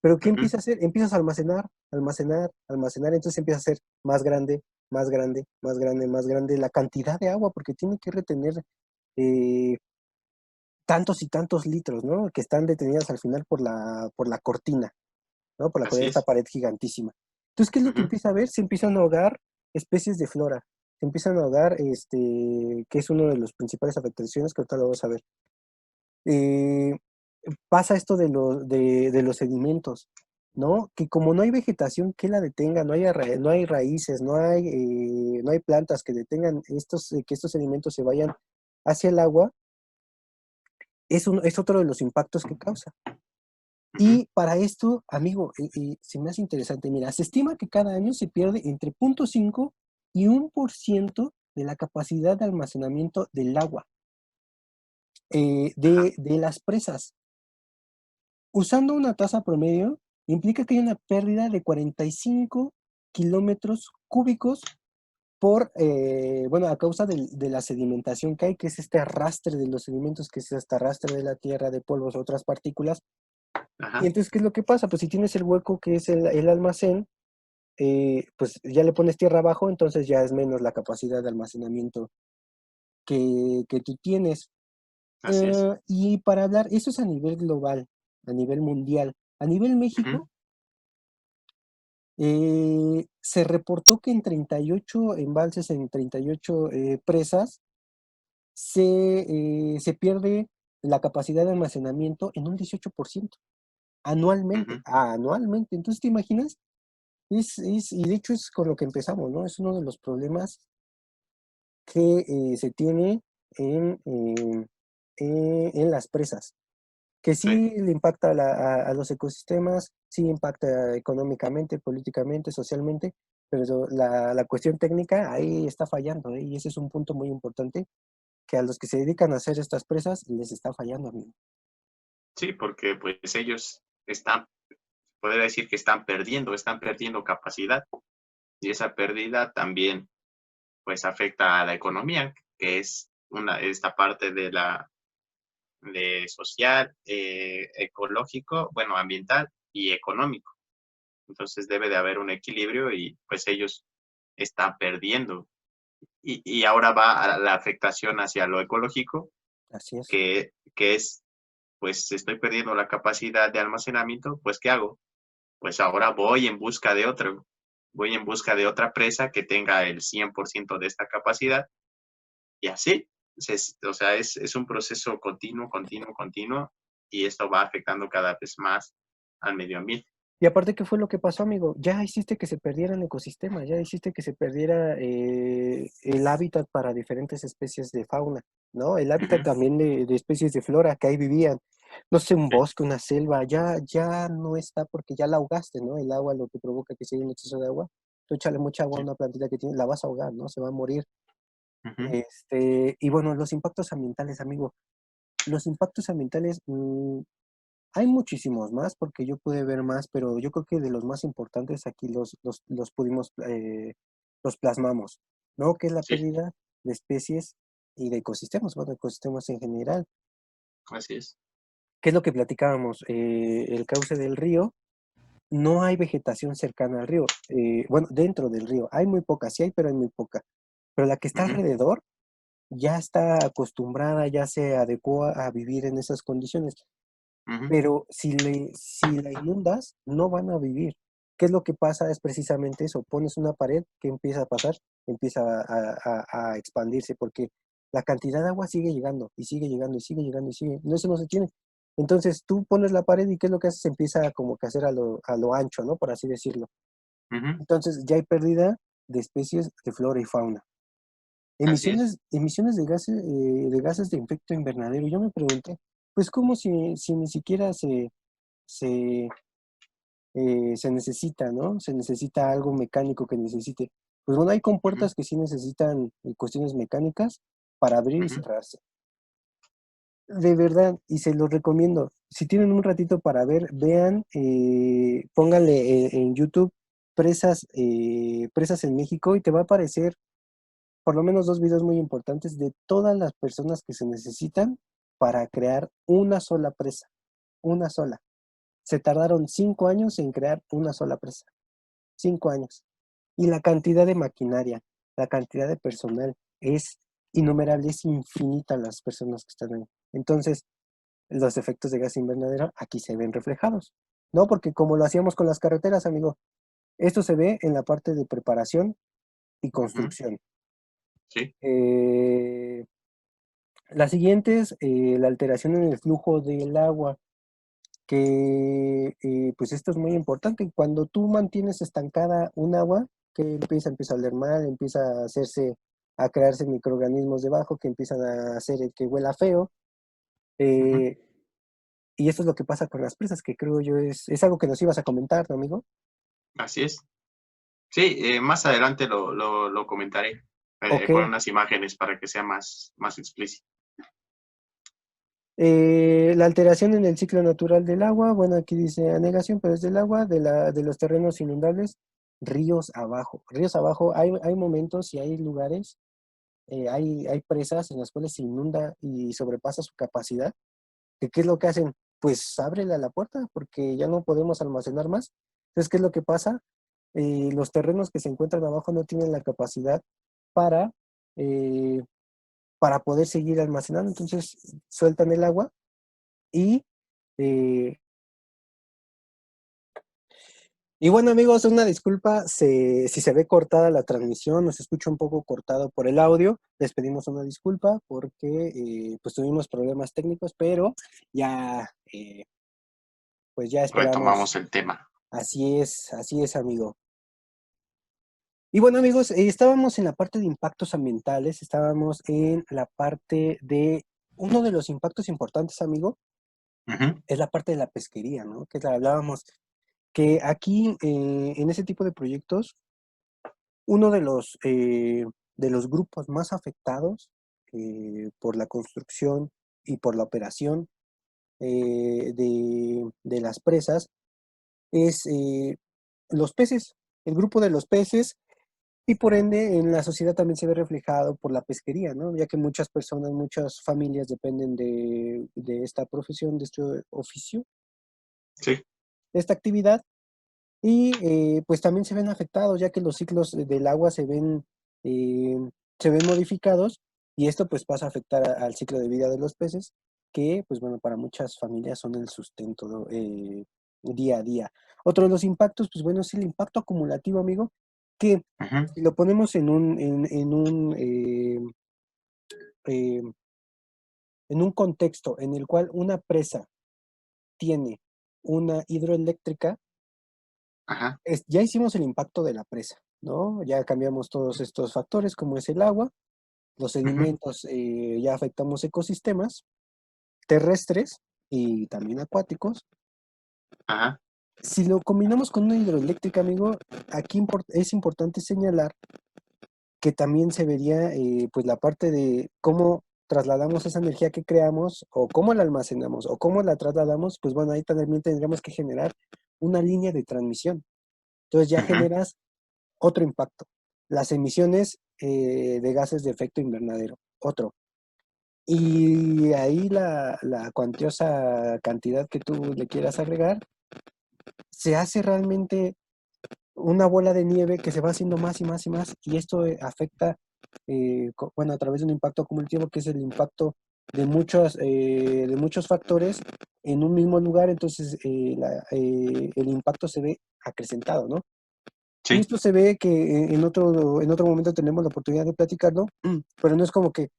Pero ¿qué Uh-huh. empieza a hacer? Empiezas a almacenar, almacenar, almacenar, entonces empieza a ser más grande, más grande, más grande, más grande la cantidad de agua, porque tiene que retener eh, tantos y tantos litros, ¿no? Que están detenidas al final por la cortina, ¿no? Así Esta es. pared gigantísima. Entonces, ¿qué es lo que Uh-huh. empieza a ver? Se empiezan a ahogar especies de flora, se empiezan a ahogar, que es uno de los principales afectaciones que ahorita lo vamos a ver. Eh, Pasa esto de los sedimentos, ¿no? Que como no hay vegetación que la detenga, no hay raíces, no hay plantas que detengan que estos sedimentos se vayan hacia el agua, es otro de los impactos que causa. Uh-huh. Y para esto, amigo, se me hace interesante. Mira, se estima que cada año se pierde entre 0,5 y 1% de la capacidad de almacenamiento del agua Ajá. de las presas. Usando una tasa promedio, implica que hay una pérdida de 45 kilómetros cúbicos a causa de la sedimentación que hay, que es este arrastre de los sedimentos, que es este arrastre de la tierra, de polvos, otras partículas. Y Ajá. entonces, ¿qué es lo que pasa? Pues si tienes el hueco que es el almacén, pues ya le pones tierra abajo, entonces ya es menos la capacidad de almacenamiento que tú tienes. Así es. Y para hablar, eso es a nivel global, a nivel mundial. A nivel Uh-huh. México, se reportó que en 38 embalses, en 38 presas, se pierde la capacidad de almacenamiento en un 18% anualmente, Uh-huh. anualmente. Entonces, ¿te imaginas? Y de hecho es con lo que empezamos, ¿no? Es uno de los problemas que se tiene en, en las presas, que Sí, sí le impacta a los ecosistemas, sí impacta económicamente, políticamente, socialmente, pero la cuestión técnica ahí está fallando, ¿eh? Y ese es un punto muy importante que a los que se dedican a hacer estas presas les está fallando, amigo. sí, porque pues ellos podría decir que están perdiendo capacidad y esa pérdida también pues afecta a la economía, que es esta parte de social, ecológico, bueno, ambiental y económico. Entonces debe de haber un equilibrio y pues ellos están perdiendo. Y ahora va a la afectación hacia lo ecológico, Así es, que es, pues estoy perdiendo la capacidad de almacenamiento, pues ¿qué hago? Pues ahora voy en busca de otra presa que tenga el 100% de esta capacidad y así, o sea, es un proceso continuo, continuo, continuo y esto va afectando cada vez más al medio ambiente. y aparte, ¿qué fue lo que pasó, amigo? Ya hiciste que se perdiera el ecosistema, ya hiciste que se perdiera el hábitat para diferentes especies de fauna, ¿no? El hábitat Ujú, también de especies de flora que ahí vivían. No sé, un sí, bosque, una selva, ya no está porque ya la ahogaste, ¿no? El agua lo que provoca que si hay un exceso de agua, tú échale mucha agua a sí, una plantita que tiene, la vas a ahogar, ¿no? Se va a morir. ujú, Y bueno, los impactos ambientales, amigo. Los impactos ambientales, hay muchísimos más porque yo pude ver más, pero yo creo que de los más importantes aquí los pudimos, los plasmamos, ¿no? Que es la sí, pérdida de especies y de ecosistemas, bueno, ecosistemas en general. así es. ¿Qué es lo que platicábamos? El cauce del río, no hay vegetación cercana al río. Bueno, dentro del río, hay muy poca, sí hay, pero hay muy poca. Pero la que está Ujú, alrededor ya está acostumbrada, ya se adecua a vivir en esas condiciones. ujú, Pero si la inundas, no van a vivir. ¿Qué es lo que pasa? Es precisamente eso, pones una pared, ¿qué empieza a pasar? Empieza a expandirse, porque la cantidad de agua sigue llegando, y sigue llegando, y sigue llegando, y sigue, no, eso no se tiene. Entonces tú pones la pared y ¿qué es lo que haces? Empieza como que a hacer a lo ancho, ¿no? Por así decirlo. ujú, Entonces ya hay pérdida de especies de flora y fauna. así es. Emisiones de gases de efecto invernadero. Yo me pregunté, pues ¿cómo si ni siquiera se, se necesita, ¿no? Se necesita algo mecánico que necesite. Pues bueno, hay Ujú, compuertas que sí necesitan cuestiones mecánicas para abrir y ujú, cerrarse. De verdad, y se los recomiendo. Si tienen un ratito para ver, vean, pónganle en YouTube presas en México y te va a aparecer por lo menos dos videos muy importantes de todas las personas que se necesitan para crear una sola presa, una sola. Se tardaron 5 años en crear una sola presa, 5 años. Y la cantidad de maquinaria, la cantidad de personal es innumerable, es infinita las personas que están ahí. Entonces, los efectos de gas invernadero aquí se ven reflejados, ¿no? Porque como lo hacíamos con las carreteras, amigo, esto se ve en la parte de preparación y ujú, construcción. sí, Eh, la siguiente es la alteración en el flujo del agua, que pues esto es muy importante. Cuando tú mantienes estancada un agua, que empieza a oler mal, empieza a hacerse, a crearse microorganismos debajo que empiezan a hacer el que huela feo. ujú, eh, y esto es lo que pasa con las presas, que creo yo es algo que nos ibas a comentar, ¿no, amigo? así es. Sí, más adelante lo comentaré Ok. con unas imágenes para que sea más explícito. La alteración en el ciclo natural del agua, bueno, aquí dice anegación, pero es del agua, de los terrenos inundables, ríos abajo. Ríos abajo, hay momentos y hay lugares, hay presas en las cuales se inunda y sobrepasa su capacidad. ¿Qué es lo que hacen? Pues ábrele a la puerta porque ya no podemos almacenar más. Entonces, ¿qué es lo que pasa? Los terrenos que se encuentran abajo no tienen la capacidad para, eh, para poder seguir almacenando. Entonces, sueltan el agua y, eh, y bueno, amigos, una disculpa si se ve cortada la transmisión, nos escucha un poco cortado por el audio. Les pedimos una disculpa porque pues tuvimos problemas técnicos, pero ya, pues ya esperamos. Retomamos el tema. Así es, amigo. Y bueno, amigos, estábamos en la parte de impactos ambientales, estábamos en la parte de uno de los impactos importantes, amigo, Ujú. es la parte de la pesquería, ¿no? Que hablábamos, que aquí en ese tipo de proyectos, uno de los grupos más afectados por la construcción y por la operación de las presas es los peces, el grupo de los peces. Y por ende, en la sociedad también se ve reflejado por la pesquería, ¿no? Ya que muchas personas, muchas familias dependen de esta profesión, de este oficio, Sí. de esta actividad, y pues también se ven afectados, ya que los ciclos del agua eh, se ven modificados, y esto pues pasa a afectar al ciclo de vida de los peces, que pues bueno, para muchas familias son el sustento, ¿no? Día a día. Otro de los impactos, pues bueno, es el impacto acumulativo, amigo, que Ujú. si lo ponemos eh, en un contexto en el cual una presa tiene una hidroeléctrica, Ajá. ya hicimos el impacto de la presa, ¿no? Ya cambiamos todos estos factores, como es el agua, los Ujú. sedimentos, ya afectamos ecosistemas terrestres y también acuáticos. Ajá. Si lo combinamos con una hidroeléctrica, amigo, aquí es importante señalar que también se vería pues la parte de cómo trasladamos esa energía que creamos o cómo la almacenamos o cómo la trasladamos, pues bueno, ahí también tendríamos que generar una línea de transmisión. Entonces ya Ujú. generas otro impacto. Las emisiones de gases de efecto invernadero, otro. Y ahí la cuantiosa cantidad que tú le quieras agregar, se hace realmente una bola de nieve que se va haciendo más y más y más, y esto afecta, bueno, a través de un impacto acumulativo, que es el impacto de muchos factores en un mismo lugar. Entonces el impacto se ve acrecentado, ¿no? Y Sí. esto se ve que en otro momento tenemos la oportunidad de platicarlo, pero no es como que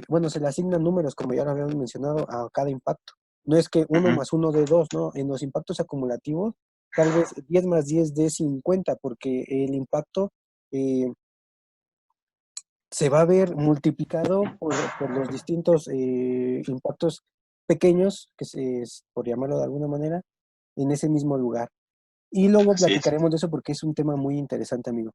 bueno, se le asignan números, como ya lo habíamos mencionado, a cada impacto. No es que uno Ujú. más uno de dos, ¿no? En los impactos acumulativos, tal vez 10 más 10 de 50, porque el impacto eh, se va a ver multiplicado por los distintos impactos pequeños, por llamarlo de alguna manera, en ese mismo lugar. Y luego Así es. platicaremos de eso porque es un tema muy interesante, amigo.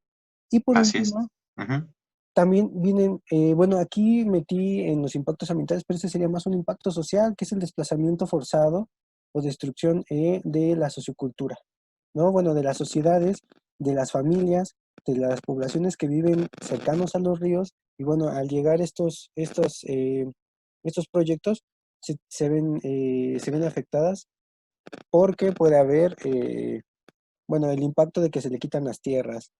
Y por Así es. último, Ujú. también vienen, bueno, aquí metí en los impactos ambientales, pero ese sería más un impacto social, que es el desplazamiento forzado o destrucción de la sociocultura, ¿no? Bueno, de las sociedades, de las familias, de las poblaciones que viven cercanos a los ríos, y bueno, al llegar estos proyectos, se ven afectadas porque puede haber, bueno, el impacto de que se le quitan las tierras,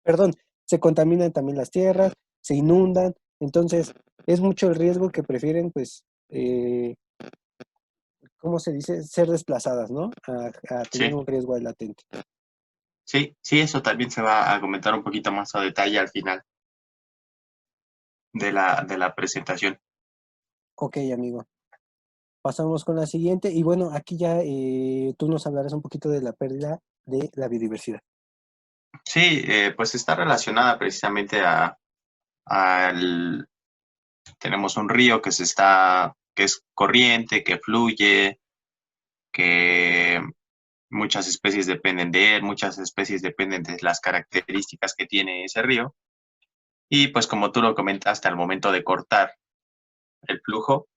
perdón, se contaminan también las tierras, se inundan, entonces es mucho el riesgo que prefieren, pues, ¿cómo se dice? Ser desplazadas, ¿no? A tener Sí. un riesgo ahí latente. Sí, sí, eso también se va a comentar un poquito más a detalle al final de la presentación. Ok, amigo. Pasamos con la siguiente, y bueno, aquí ya tú nos hablarás un poquito de la pérdida de la biodiversidad. Sí, pues está relacionada precisamente al, tenemos un río que es corriente, que fluye, que muchas especies dependen de él, muchas especies dependen de las características que tiene ese río. Y pues como tú lo comentaste, al momento de cortar el flujo,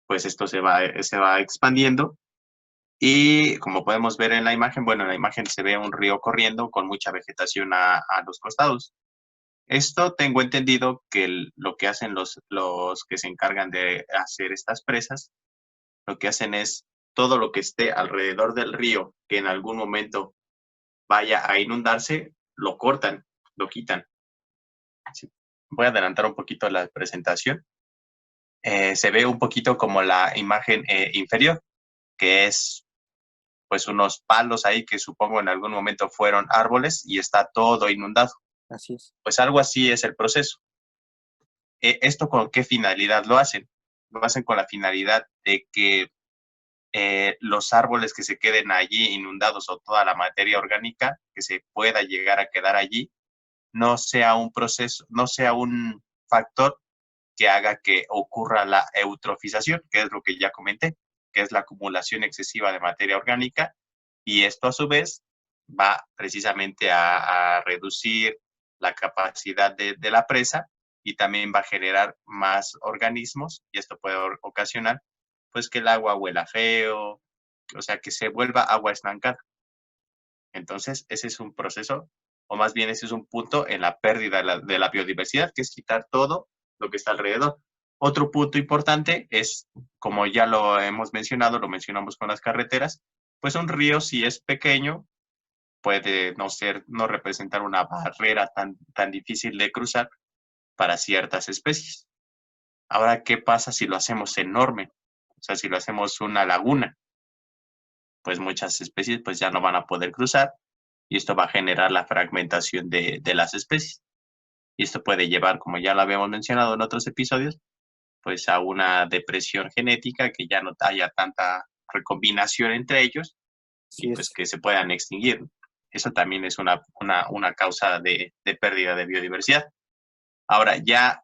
pues esto se va expandiendo. Y como podemos ver en la imagen, bueno, en la imagen se ve un río corriendo con mucha vegetación a los costados. Esto tengo entendido que lo que hacen los que se encargan de hacer estas presas, lo que hacen es todo lo que esté alrededor del río, que en algún momento vaya a inundarse, lo cortan, lo quitan. Sí. Voy a adelantar un poquito la presentación. Se ve un poquito como la imagen inferior, que es pues unos palos ahí que supongo en algún momento fueron árboles y está todo inundado. Así es. Pues algo así es el proceso. ¿Esto con qué finalidad lo hacen? Lo hacen con la finalidad de que los árboles que se queden allí inundados o toda la materia orgánica que se pueda llegar a quedar allí, no sea un proceso, no sea un factor que haga que ocurra la eutrofización, que es lo que ya comenté, que es la acumulación excesiva de materia orgánica, y esto a su vez va precisamente a reducir la capacidad de la presa y también va a generar más organismos y esto puede ocasionar pues que el agua huela feo, o sea, que se vuelva agua estancada. Entonces, ese es un proceso, o más bien ese es un punto en la pérdida de la biodiversidad, que es quitar todo lo que está alrededor. Otro punto importante es, como ya lo hemos mencionado, lo mencionamos con las carreteras, pues un río si es pequeño puede no representar una barrera tan difícil de cruzar para ciertas especies. Ahora, ¿qué pasa si lo hacemos enorme? O sea, si lo hacemos una laguna, pues muchas especies pues ya no van a poder cruzar y esto va a generar la fragmentación de las especies. Y esto puede llevar, como ya lo habíamos mencionado en otros episodios, pues a una depresión genética, que ya no haya tanta recombinación entre ellos y Así pues es. que se puedan extinguir. Eso también es una causa de pérdida de biodiversidad. Ahora, ya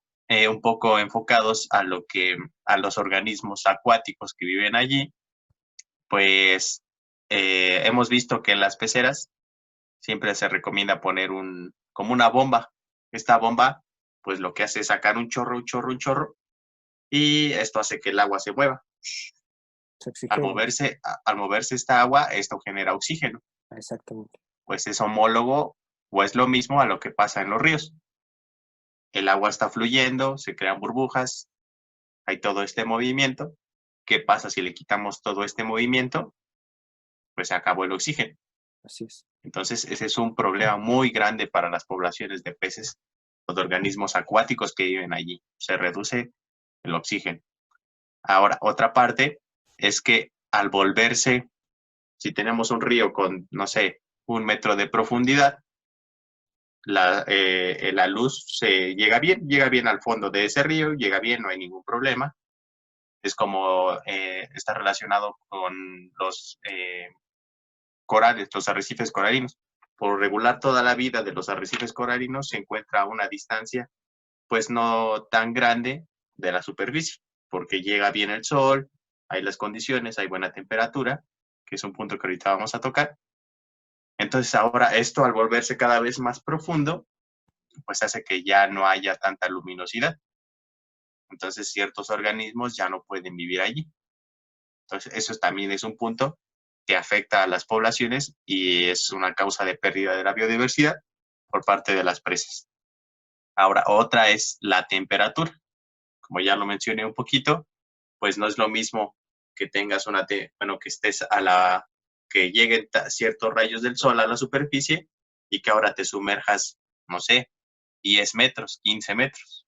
un poco enfocados a los organismos acuáticos que viven allí, pues hemos visto que en las peceras siempre se recomienda poner como una bomba. Esta bomba, pues lo que hace es sacar un chorro, un chorro, un chorro, y esto hace que el agua se mueva. Se oxigena. Al moverse esta agua, esto genera oxígeno, Exactamente. pues es homólogo o es lo mismo a lo que pasa en los ríos. El agua está fluyendo, se crean burbujas, hay todo este movimiento. ¿Qué pasa si le quitamos todo este movimiento? Pues se acabó el oxígeno. Así es. Entonces, ese es un problema muy grande para las poblaciones de peces o de organismos acuáticos que viven allí. Se reduce el oxígeno. Ahora, otra parte es que al volverse, si tenemos un río con, no sé, 1 metro de profundidad, la luz llega bien al fondo de ese río, llega bien, no hay ningún problema. Es como está relacionado con los corales, los arrecifes coralinos. Por regular, toda la vida de los arrecifes coralinos se encuentra a una distancia, pues no tan grande de la superficie, porque llega bien el sol, hay las condiciones, hay buena temperatura, que es un punto que ahorita vamos a tocar. Entonces ahora esto al volverse cada vez más profundo, pues hace que ya no haya tanta luminosidad. Entonces ciertos organismos ya no pueden vivir allí. Entonces eso también es un punto que afecta a las poblaciones y es una causa de pérdida de la biodiversidad por parte de las presas. Ahora, otra es la temperatura. Como ya lo mencioné un poquito, pues no es lo mismo que tengas que estés que lleguen ciertos rayos del sol a la superficie y que ahora te sumerjas, no sé, 10 metros, 15 metros.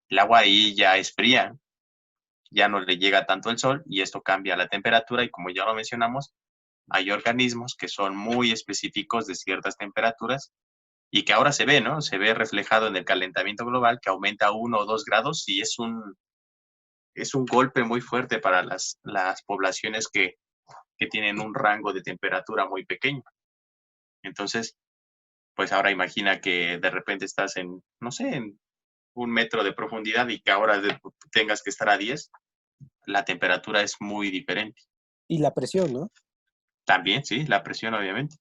El agua ahí ya es fría, ya no le llega tanto el sol y esto cambia la temperatura y como ya lo mencionamos, hay organismos que son muy específicos de ciertas temperaturas y que ahora se ve, ¿no? Se ve reflejado en el calentamiento global que aumenta 1 o 2 grados y es un golpe muy fuerte para las poblaciones que tienen un rango de temperatura muy pequeño. Entonces, pues ahora imagina que de repente estás en, no sé, en 1 metro de profundidad y que ahora tengas que estar a 10, la temperatura es muy diferente. Y la presión, ¿no? También, sí, la presión obviamente.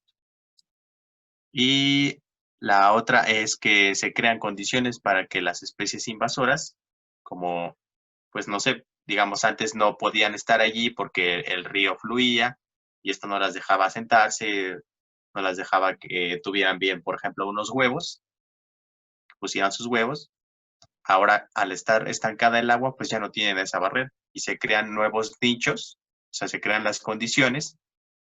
Y la otra es que se crean condiciones para que las especies invasoras, como, pues no sé, digamos, antes no podían estar allí porque el río fluía y esto no las dejaba asentarse, no las dejaba que tuvieran bien, por ejemplo, unos huevos, que pusieran sus huevos. Ahora, al estar estancada el agua, pues ya no tienen esa barrera y se crean nuevos nichos, o sea, se crean las condiciones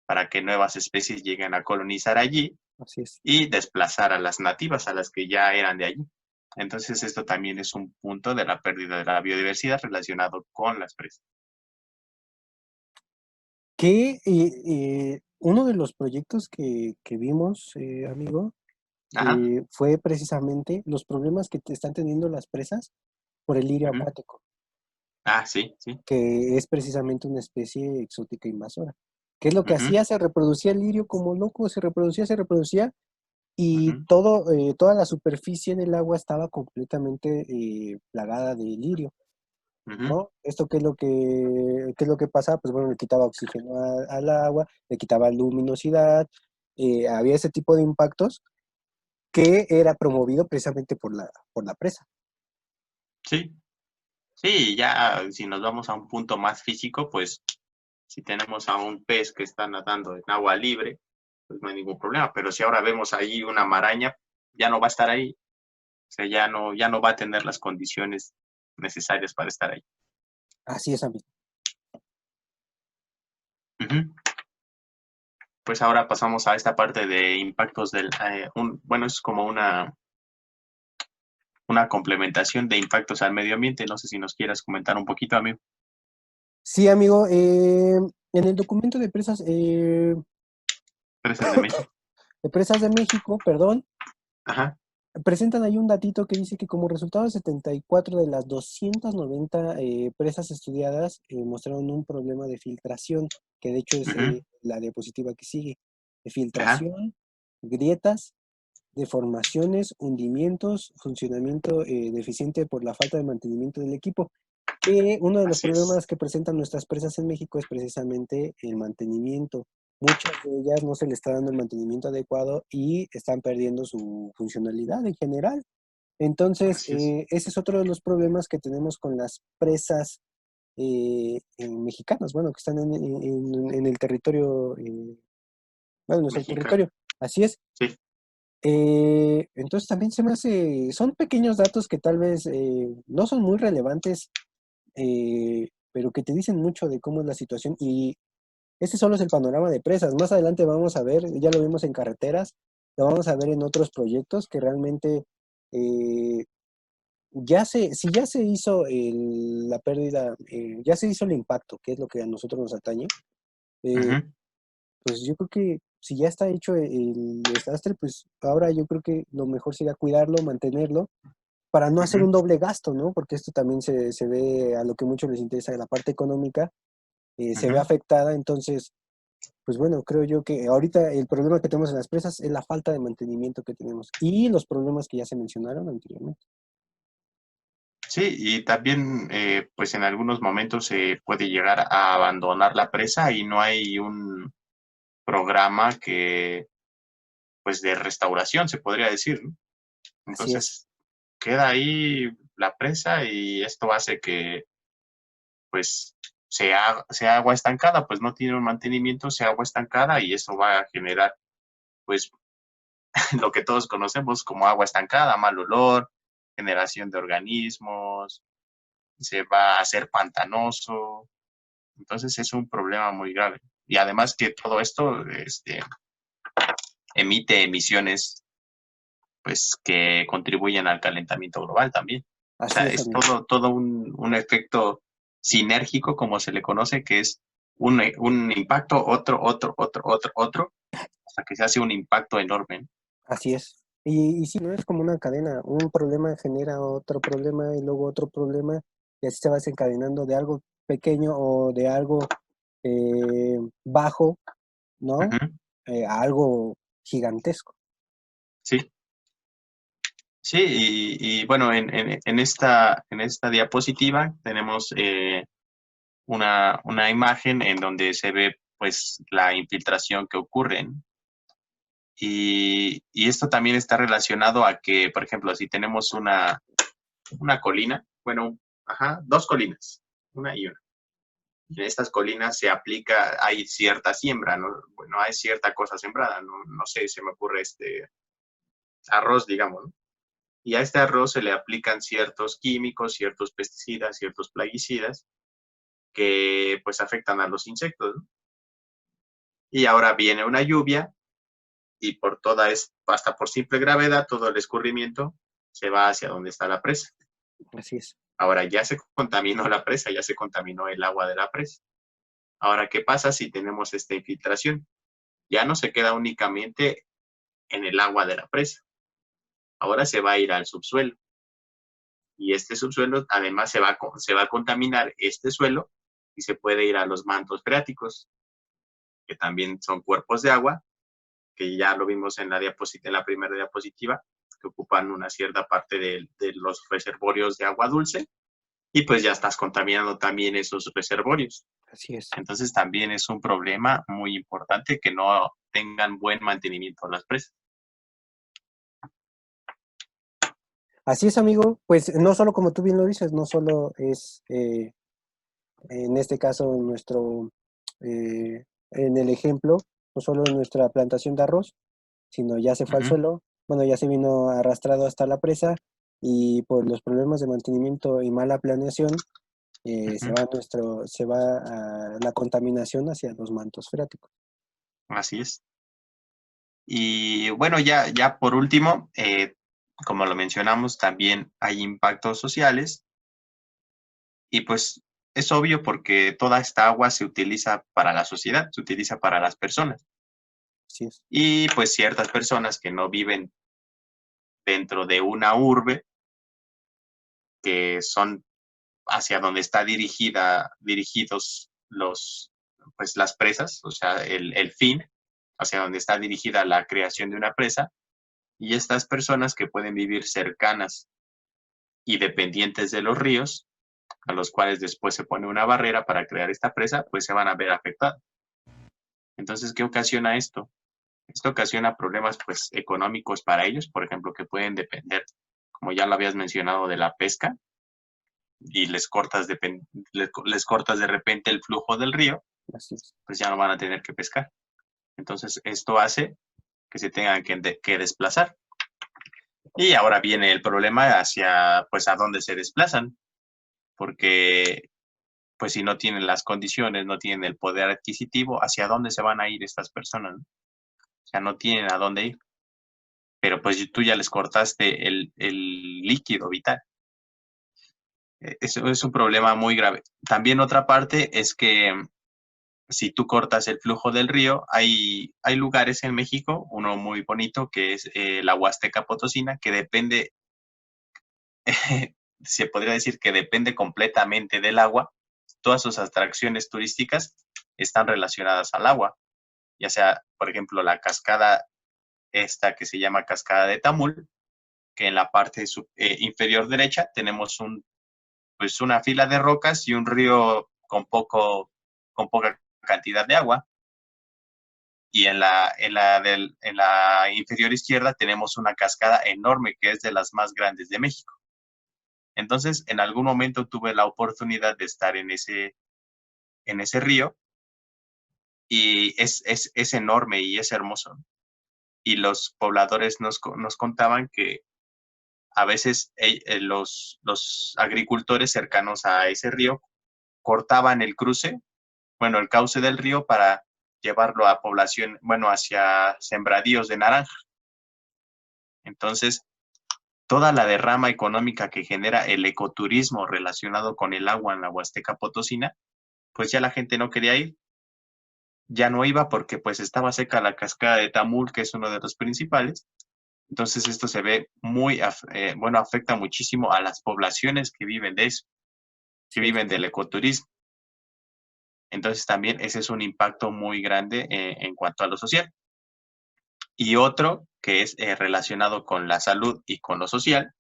para que nuevas especies lleguen a colonizar allí Así es. y desplazar a las nativas, a las que ya eran de allí. Entonces, esto también es un punto de la pérdida de la biodiversidad relacionado con las presas. Que uno de los proyectos que vimos, amigo, Ajá. fue precisamente los problemas que están teniendo las presas por el lirio Ujú. acuático. Ah, sí, sí. que es precisamente una especie exótica invasora. ¿Qué es lo que Ujú, hacía? Se reproducía el lirio como loco, se reproducía, y ujú, toda la superficie del agua estaba completamente plagada de lirio, ujú. ¿no? ¿Esto qué es lo que pasaba? Pues bueno, le quitaba oxígeno al agua, le quitaba luminosidad, había ese tipo de impactos que era promovido precisamente por la presa. Sí, sí, ya si nos vamos a un punto más físico, pues si tenemos a un pez que está nadando en agua libre, pues no hay ningún problema. Pero si ahora vemos ahí una maraña, ya no va a estar ahí. O sea, ya no va a tener las condiciones necesarias para estar ahí. Así es, amigo. Ujú. Pues ahora pasamos a esta parte de impactos bueno, es como una complementación de impactos al medio ambiente. No sé si nos quieras comentar un poquito, amigo. Sí, amigo, en el documento Presas de México. de Presas de México, perdón, Ajá. presentan ahí un datito que dice que como resultado de 74 de las 290 presas estudiadas mostraron un problema de filtración, que de hecho es Ujú. la diapositiva que sigue, de Ajá. filtración, grietas, deformaciones, hundimientos, funcionamiento deficiente por la falta de mantenimiento del equipo. Que uno de los Así es. problemas que presentan nuestras presas en México es precisamente el mantenimiento. Muchas de ellas no se le está dando el mantenimiento adecuado y están perdiendo su funcionalidad en general. Entonces, Así es. ese es otro de los problemas que tenemos con las presas mexicanas, bueno, que están en el territorio, bueno, en nuestro Mexicano. territorio. Así es. Sí. Entonces también se me hace, son pequeños datos que tal vez no son muy relevantes, pero que te dicen mucho de cómo es la situación. Y este solo es el panorama de presas. Más adelante vamos a ver, ya lo vimos en carreteras, lo vamos a ver en otros proyectos que realmente eh, si ya se hizo la pérdida, ya se hizo el impacto, que es lo que a nosotros nos atañe, eh, Ujú, pues yo creo que si ya está hecho el desastre, pues ahora yo creo que lo mejor sería cuidarlo, mantenerlo para no hacer ujú. un doble gasto, ¿no? Porque esto también se ve a lo que mucho les interesa de la parte económica, se ve Ujú. afectada. Entonces, pues bueno, creo yo que ahorita el problema que tenemos en las presas es la falta de mantenimiento que tenemos y los problemas que ya se mencionaron anteriormente. Sí, y también, pues en algunos momentos se puede llegar a abandonar la presa y no hay un programa pues de restauración, se podría decir, ¿no? Así es, Entonces, queda ahí la presa y esto hace que, pues, sea agua estancada, pues no tiene un mantenimiento, sea agua estancada y eso va a generar, pues, lo que todos conocemos como agua estancada, mal olor, generación de organismos, se va a hacer pantanoso. Entonces es un problema muy grave. Y además que todo esto emite emisiones pues que contribuyen al calentamiento global también. O así sea, es, es amigo. todo un efecto sinérgico, como se le conoce, que es un impacto, otro, hasta que se hace un impacto enorme. Así es. Y sí, no es como una cadena. Un problema genera otro problema y luego otro problema y así se va desencadenando de algo pequeño o de algo bajo, ¿no? Ujú. A algo gigantesco. Sí, sí, y bueno, en esta diapositiva tenemos una imagen en donde se ve pues la infiltración que ocurre, ¿no? Y esto también está relacionado a que, por ejemplo, si tenemos una colina, bueno, ajá, dos colinas, una y una. Y en estas colinas se aplica, hay cierta siembra, ¿no? Bueno, hay cierta cosa sembrada, no, no sé, se me ocurre este arroz, digamos, ¿no? Y a este arroz se le aplican ciertos químicos, ciertos pesticidas, ciertos plaguicidas que pues afectan a los insectos, ¿no? Y ahora viene una lluvia y hasta por simple gravedad, todo el escurrimiento se va hacia donde está la presa. Así es. Ahora ya se contaminó la presa, ya se contaminó el agua de la presa. Ahora, ¿qué pasa si tenemos esta infiltración? Ya no se queda únicamente en el agua de la presa, ahora se va a ir al subsuelo. Y este subsuelo además se va a contaminar este suelo y se puede ir a los mantos freáticos, que también son cuerpos de agua, que ya lo vimos en en la primera diapositiva, que ocupan una cierta parte de los reservorios de agua dulce, y pues ya estás contaminando también esos reservorios. Así es. Entonces también es un problema muy importante que no tengan buen mantenimiento las presas. Así es, amigo. Pues no solo como tú bien lo dices, no solo es en este caso en el ejemplo, no solo en nuestra plantación de arroz, sino ya se fue al Ujú, suelo, bueno, ya se vino arrastrado hasta la presa y por los problemas de mantenimiento y mala planeación, ujú. se va a la contaminación hacia los mantos freáticos. Así es. Y bueno, ya por último, como lo mencionamos, también hay impactos sociales y pues es obvio porque toda esta agua se utiliza para la sociedad, se utiliza para las personas. Así es. Y pues ciertas personas que no viven dentro de una urbe, que son hacia donde está dirigidos pues las presas, o sea, el fin, hacia donde está dirigida la creación de una presa, y estas personas que pueden vivir cercanas y dependientes de los ríos, a los cuales después se pone una barrera para crear esta presa, pues se van a ver afectados. Entonces, ¿qué ocasiona esto? Esto ocasiona problemas pues económicos para ellos, por ejemplo, que pueden depender, como ya lo habías mencionado, de la pesca y les cortas de repente el flujo del río, Así es. pues ya no van a tener que pescar. Entonces, esto hace que se tengan que desplazar. Y ahora viene el problema hacia, pues, a dónde se desplazan, porque, pues, si no tienen las condiciones, no tienen el poder adquisitivo, ¿hacia dónde se van a ir estas personas? ¿No? O sea, no tienen a dónde ir. Pero, pues, tú ya les cortaste el líquido vital. Eso es un problema muy grave. También otra parte es que si tú cortas el flujo del río, hay lugares en México, uno muy bonito que es la Huasteca Potosina, que depende, se podría decir que depende completamente del agua. Todas sus atracciones turísticas están relacionadas al agua, ya sea, por ejemplo, la cascada esta que se llama Cascada de Tamul, que en la parte inferior derecha tenemos pues una fila de rocas y un río con poca cantidad de agua. Y en la inferior izquierda tenemos una cascada enorme que es de las más grandes de México. Entonces, en algún momento tuve la oportunidad de estar en ese río y es enorme y es hermoso. Y los pobladores nos contaban que a veces los agricultores cercanos a ese río cortaban el cruce, bueno, el cauce del río para llevarlo a población, bueno, hacia sembradíos de naranja. Entonces, toda la derrama económica que genera el ecoturismo relacionado con el agua en la Huasteca Potosina, pues ya la gente no quería ir, ya no iba porque pues estaba seca la cascada de Tamul, que es uno de los principales. Entonces esto se ve bueno, afecta muchísimo a las poblaciones que viven de eso, que Así es. viven del ecoturismo. Entonces también ese es un impacto muy grande en cuanto a lo social. Y otro que es relacionado con la salud y con lo social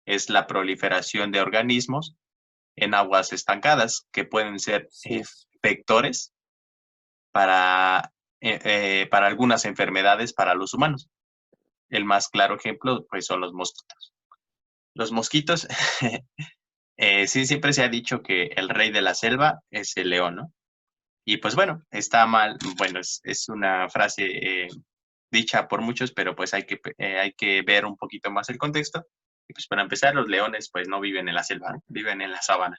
es la proliferación de organismos en aguas estancadas, que pueden ser Así es. vectores para algunas enfermedades para los humanos. El más claro ejemplo pues, son los mosquitos. Los mosquitos, sí, siempre se ha dicho que el rey de la selva es el león, ¿no? Y pues bueno, está mal, bueno, es una frase dicha por muchos, pero pues hay que ver un poquito más el contexto. Y pues para empezar, los leones pues no viven en la selva, ¿no? Viven en la sabana.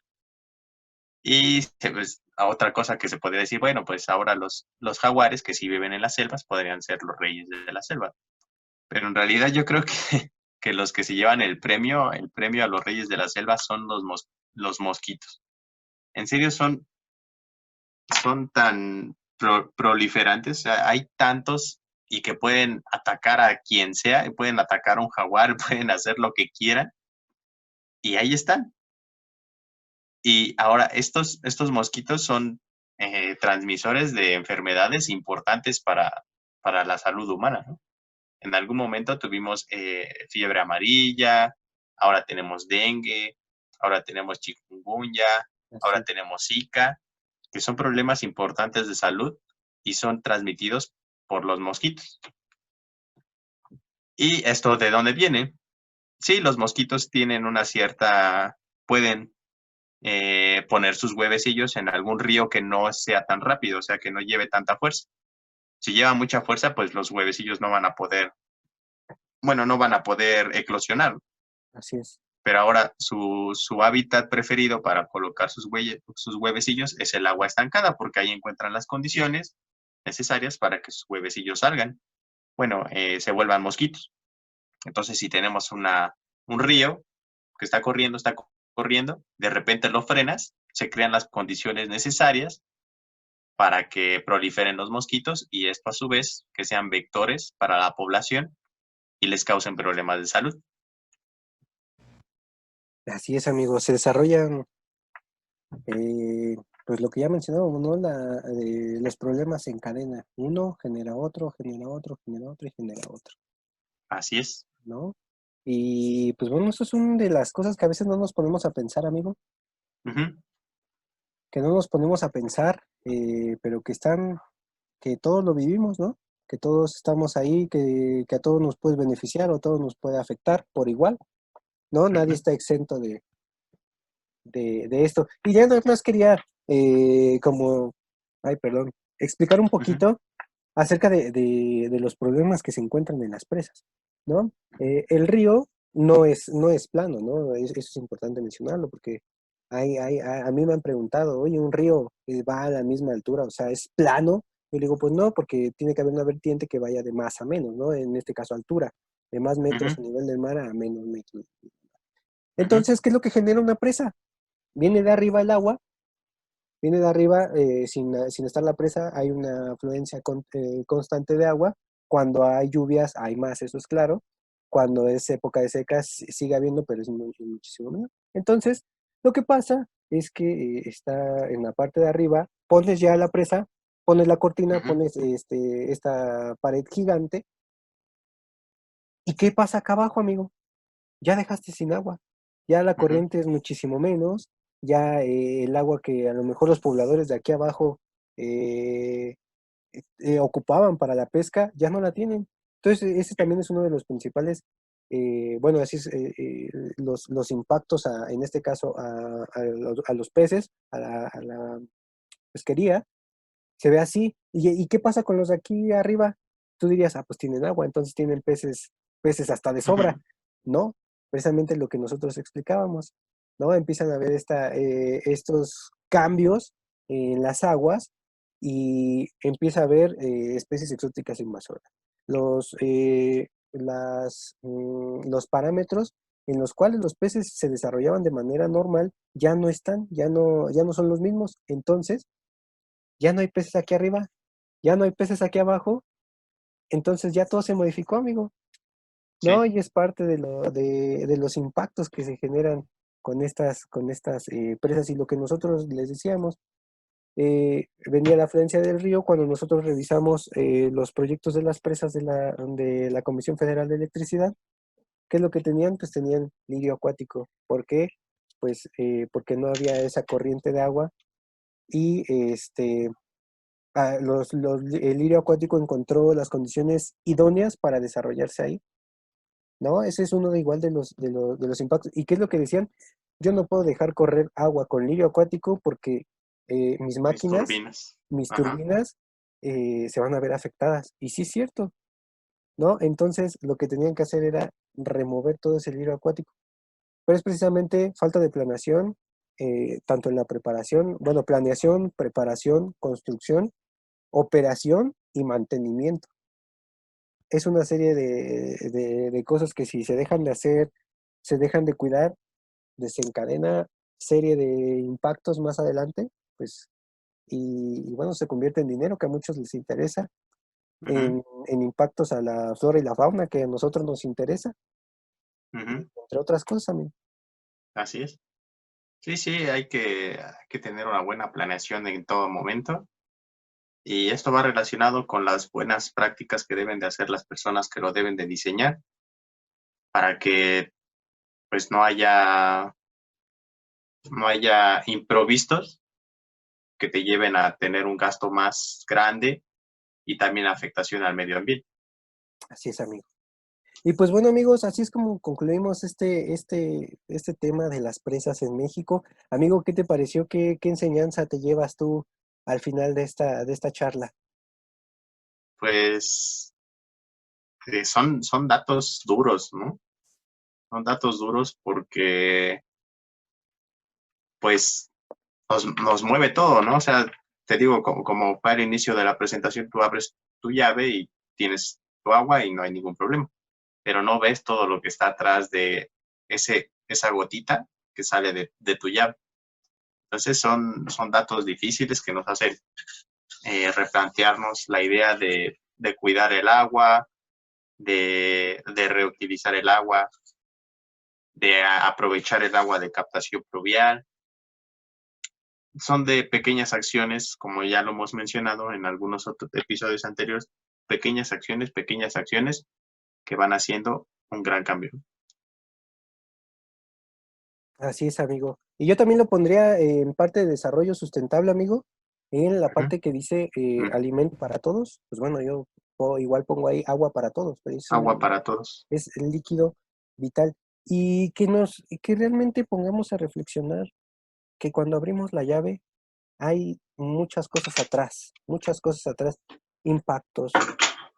Y pues, a otra cosa que se podría decir, bueno, pues ahora los jaguares que sí viven en las selvas podrían ser los reyes de la selva. Pero en realidad yo creo que, que los que se llevan el premio a los reyes de la selva son los mosquitos. En serio, son tan proliferantes, o sea, hay tantos y que pueden atacar a quien sea, pueden atacar a un jaguar, pueden hacer lo que quieran. y ahí están. Y ahora estos mosquitos son transmisores de enfermedades importantes para la salud humana, ¿no? En algún momento tuvimos fiebre amarilla, ahora tenemos dengue, ahora tenemos chikungunya, Así ahora es. tenemos Zika, que son problemas importantes de salud y son transmitidos por los mosquitos. ¿Y esto de dónde viene? Sí, los mosquitos tienen una cierta, pueden poner sus huevecillos en algún río que no sea tan rápido, o sea, que no lleve tanta fuerza. Si lleva mucha fuerza, pues los huevecillos no van a poder, bueno, no van a poder eclosionar, Así es. pero ahora su hábitat preferido para colocar sus huevecillos es el agua estancada, porque ahí encuentran las condiciones necesarias para que sus huevecillos salgan, bueno, se vuelvan mosquitos. Entonces, si tenemos un río que está corriendo, de repente lo frenas, se crean las condiciones necesarias para que proliferen los mosquitos y esto a su vez que sean vectores para la población y les causen problemas de salud. Así es, amigo. Se desarrollan, pues lo que ya mencionábamos, ¿no? Los problemas en cadena. Uno genera otro, genera otro, genera otro y genera otro, Así es. ¿no? Y pues bueno, eso es una de las cosas que a veces no nos ponemos a pensar, amigo, Ujú, que no nos ponemos a pensar, pero que todos lo vivimos, ¿no? Que todos estamos ahí, que a todos nos puede beneficiar o a todos nos puede afectar por igual, ¿no? Nadie ujú, está exento de esto. Y ya nada más quería, como, ay, perdón, explicar un ujú, poquito acerca de los problemas que se encuentran en las presas, ¿no? El río no es plano, ¿no? Eso es importante mencionarlo porque a mí me han preguntado, oye, ¿un río va a la misma altura? O sea, ¿es plano? Yo le digo, pues no, porque tiene que haber una vertiente que vaya de más a menos, ¿no? En este caso, altura, de más metros a ujú, nivel del mar a menos metros. ujú, Entonces, ¿qué es lo que genera una presa? Viene de arriba el agua, viene de arriba, sin estar la presa, hay una afluencia constante de agua. Cuando hay lluvias hay más, eso es claro. Cuando es época de secas sigue habiendo, pero es muchísimo menos. Entonces, lo que pasa es que está en la parte de arriba, pones ya la presa, pones la cortina, ujú, pones esta pared gigante. ¿Y qué pasa acá abajo, amigo? Ya dejaste sin agua. Ya la ujú, corriente es muchísimo menos, ya el agua que a lo mejor los pobladores de aquí abajo eh, ocupaban para la pesca, ya no la tienen. Entonces, ese también es uno de los principales, bueno, así es, los impactos, en este caso, a los peces, a la pesquería, se ve así. ¿Y qué pasa con los de aquí arriba? Tú dirías, ah, pues tienen agua, entonces tienen peces hasta de sobra. ujú, No, precisamente lo que nosotros explicábamos, ¿no? Empiezan a haber estos cambios en las aguas y empieza a haber especies exóticas invasoras. Los parámetros en los cuales los peces se desarrollaban de manera normal ya no están, ya no son los mismos. Entonces, ya no hay peces aquí arriba, ya no hay peces aquí abajo, entonces ya todo se modificó, amigo, ¿no? sí, Y es parte de los impactos que se generan con estas presas y lo que nosotros les decíamos, venía la afluencia del río cuando nosotros revisamos los proyectos de las presas de la Comisión Federal de Electricidad. ¿Qué es lo que tenían? Pues tenían lirio acuático. ¿Por qué? Pues porque no había esa corriente de agua y el lirio acuático encontró las condiciones idóneas para desarrollarse ahí, ¿no? Ese es uno de igual de los impactos. ¿Y qué es lo que decían? Yo no puedo dejar correr agua con lirio acuático porque mis mis máquinas, turbinas. mis Ajá, turbinas, se van a ver afectadas. Y sí es cierto, ¿no? Entonces lo que tenían que hacer era remover todo ese lirio acuático. Pero es precisamente falta de planeación, tanto en la preparación, bueno, planeación, preparación, construcción, operación y mantenimiento. Es una serie de cosas que si se dejan de hacer, se dejan de cuidar, desencadena serie de impactos más adelante, pues, y bueno, se convierte en dinero que a muchos les interesa, ujú, en impactos a la flora y la fauna que a nosotros nos interesa, ujú. entre otras cosas también. así es. Sí, sí, hay que tener una buena planeación en todo momento. Y esto va relacionado con las buenas prácticas que deben de hacer las personas que lo deben de diseñar para que pues no haya imprevistos que te lleven a tener un gasto más grande y también afectación al medio ambiente. Así es, amigo. Y pues bueno, amigos, así es como concluimos este tema de las presas en México. Amigo, ¿qué te pareció? ¿Qué enseñanza te llevas tú al final de esta charla? Pues son datos duros, ¿no? Son datos duros porque pues nos mueve todo, ¿no? O sea, te digo, como fue al inicio de la presentación, tú abres tu llave y tienes tu agua y no hay ningún problema, pero no ves todo lo que está atrás de esa gotita que sale de tu llave. Entonces son datos difíciles que nos hacen replantearnos la idea de cuidar el agua, de reutilizar el agua, de aprovechar el agua de captación pluvial. Son de pequeñas acciones, como ya lo hemos mencionado en algunos otros episodios anteriores, pequeñas acciones que van haciendo un gran cambio. Así es, amigo. Y yo también lo pondría en parte de desarrollo sustentable, amigo, en la Ujú, parte que dice ujú. alimento para todos. Pues bueno, yo igual pongo ahí agua para todos, pero Agua para todos. es el líquido vital. Y que realmente pongamos a reflexionar que cuando abrimos la llave hay muchas cosas atrás, impactos,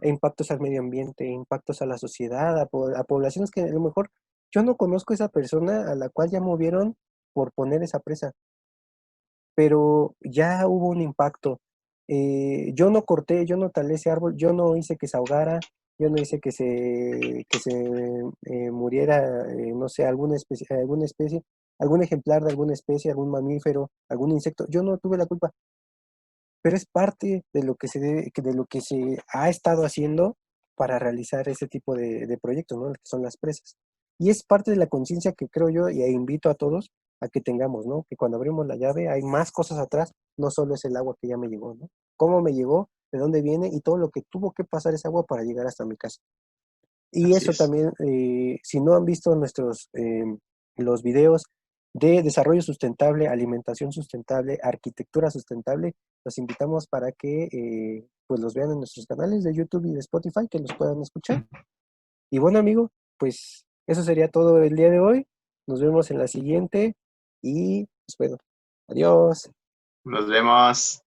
impactos al medio ambiente, impactos a la sociedad, a poblaciones que a lo mejor yo no conozco a esa persona a la cual ya movieron por poner esa presa, pero ya hubo un impacto. Yo no corté, yo no talé ese árbol, yo no hice que se ahogara, yo no hice que se muriera, no sé, alguna especie, algún ejemplar de alguna especie, algún mamífero, algún insecto. Yo no tuve la culpa, pero es parte de lo que se ha estado haciendo para realizar ese tipo de proyectos, ¿no? Que son las presas. Y es parte de la conciencia que creo yo y invito a todos a que tengamos, ¿no? Que cuando abrimos la llave hay más cosas atrás, no solo es el agua que ya me llegó, ¿no? Cómo me llegó, de dónde viene y todo lo que tuvo que pasar esa agua para llegar hasta mi casa. Y Así eso es. también, si no han visto los videos de desarrollo sustentable, alimentación sustentable, arquitectura sustentable, los invitamos para que pues los vean en nuestros canales de YouTube y de Spotify, que los puedan escuchar. Y bueno, amigo, pues eso sería todo el día de hoy. Nos vemos en la siguiente y pues bueno, adiós. Nos vemos.